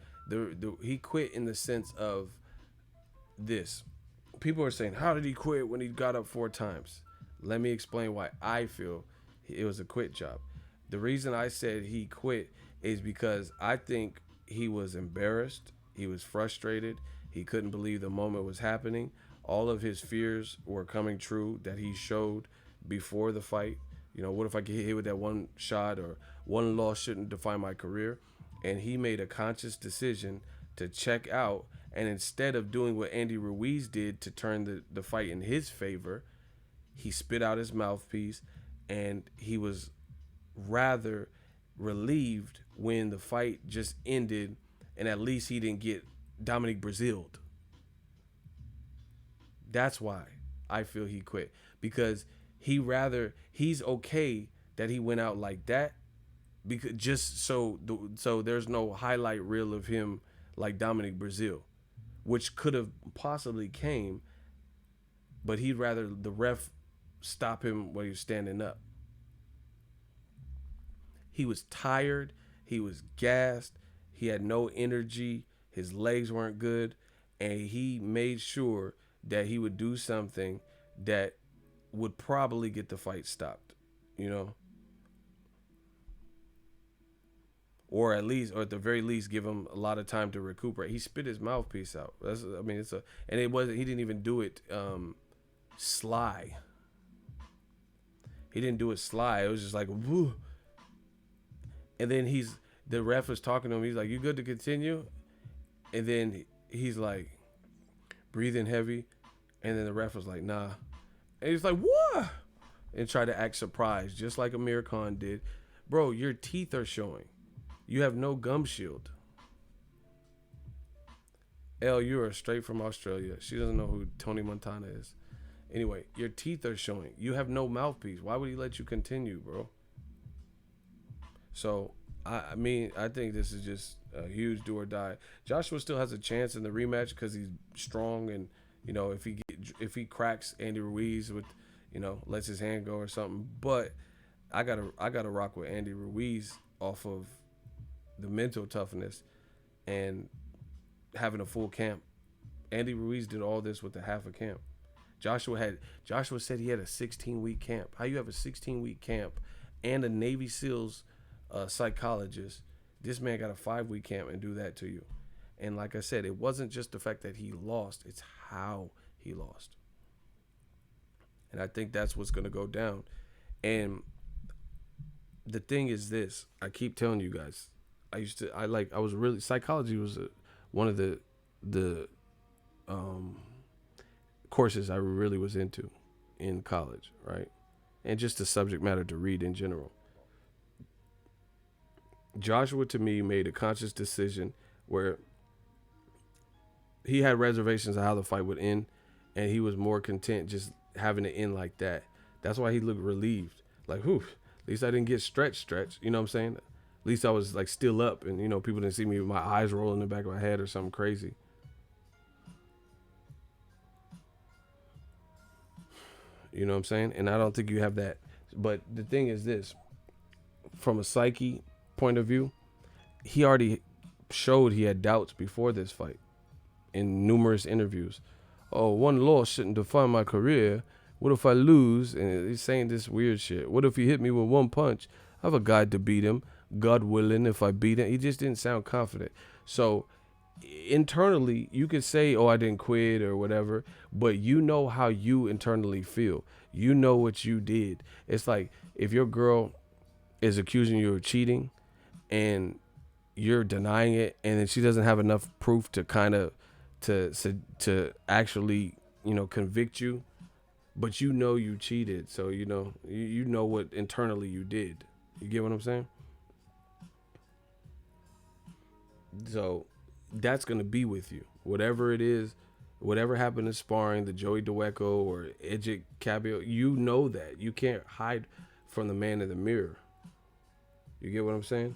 He quit in the sense of this. People are saying, how did he quit when he got up 4 times? Let me explain why I feel it was a quit job. The reason I said he quit is because I think he was embarrassed. He was frustrated. He couldn't believe the moment was happening. All of his fears were coming true that he showed before the fight. You know, what if I get hit with that one shot, or one loss shouldn't define my career? And he made a conscious decision to check out. And instead of doing what Andy Ruiz did to turn the fight in his favor, he spit out his mouthpiece, and he was rather relieved when the fight just ended, and at least he didn't get Dominic Brazil'd. That's why I feel he quit, because he's okay that he went out like that, because just so there's no highlight reel of him like Dominic Brazil, which could have possibly came, but he'd rather the ref stop him when he was standing up. He was tired, he was gassed, he had no energy, his legs weren't good, and he made sure that he would do something that would probably get the fight stopped, you know? Or at the very least, give him a lot of time to recuperate. He spit his mouthpiece out. And it wasn't. He didn't even do it sly. He didn't do it sly. It was just like, woo. And then the ref was talking to him. He's like, "You good to continue?" And then he's like, breathing heavy. And then the ref was like, "Nah." And he's like, "What?" And tried to act surprised, just like Amir Khan did. Bro, your teeth are showing. You have no gum shield. Elle, you are straight from Australia. She doesn't know who Tony Montana is. Anyway, your teeth are showing. You have no mouthpiece. Why would he let you continue, bro? So, I think this is just a huge do or die. Joshua still has a chance in the rematch because he's strong, and you know, if he cracks Andy Ruiz with, you know, lets his hand go or something. But I gotta rock with Andy Ruiz off of the mental toughness and having a full camp. Andy Ruiz did all this with a half a camp. Joshua said he had a 16-week camp. How you have a 16-week camp and a Navy SEALs psychologist? This man got a 5-week camp and do that to you. And like I said, it wasn't just the fact that he lost, it's how he lost. And I think that's what's going to go down. And the thing is this, I keep telling you guys, psychology was one of the courses I really was into in college, right? And just the subject matter to read in general. Joshua, to me, made a conscious decision where he had reservations of how the fight would end, and he was more content just having it end like that. That's why he looked relieved. Like, whew, at least I didn't get stretched. You know what I'm saying? At least I was like still up, and you know, people didn't see me with my eyes rolling in the back of my head or something crazy. You know what I'm saying? And I don't think you have that. But the thing is this, from a psyche point of view, he already showed he had doubts before this fight in numerous interviews. Oh, one loss shouldn't define my career. What if I lose? And he's saying this weird shit. What if he hit me with one punch? I have a guy to beat him. God willing, if I beat him. He just didn't sound confident. So internally, you could say, oh, I didn't quit or whatever, but you know how you internally feel. You know what you did. It's like if your girl is accusing you of cheating and you're denying it, and then she doesn't have enough proof to kind of to actually, you know, convict you, but you know you cheated, so you know you know what internally you did. You get what I'm saying? So that's gonna be with you, whatever it is, whatever happened in sparring, the Joey Dweco or Edgic Cabio. You know that you can't hide from the man in the mirror. You get what I'm saying?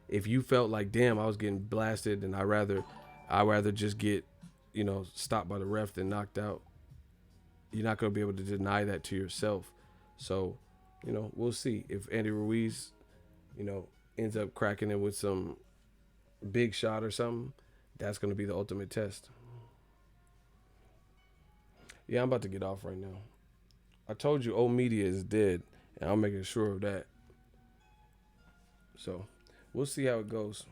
If you felt like, damn, I was getting blasted, and I rather just get, you know, stopped by the ref than knocked out. You're not gonna be able to deny that to yourself. So, you know, we'll see if Andy Ruiz, you know, ends up cracking it with some big shot or something. That's gonna be the ultimate test. Yeah, I'm about to get off right now. I told you old media is dead, and I'm making sure of that. So we'll see how it goes.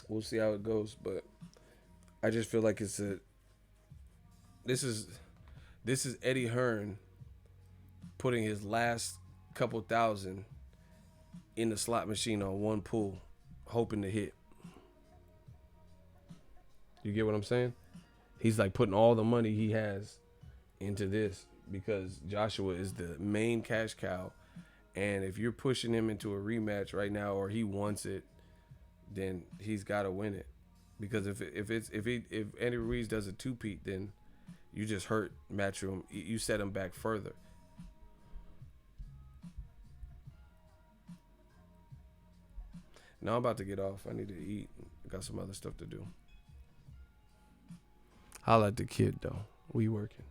We'll see how it goes, but I just feel like this is this is Eddie Hearn putting his last couple thousand in the slot machine on one pull, hoping to hit. You get what I'm saying? He's like putting all the money he has into this because Joshua is the main cash cow. And if you're pushing him into a rematch right now, or he wants it, then he's got to win it. Because if Andy Ruiz does a two-peat, then you just hurt Matchroom. You set him back further. Now I'm about to get off. I need to eat. I got some other stuff to do. Holla at the kid though. We working.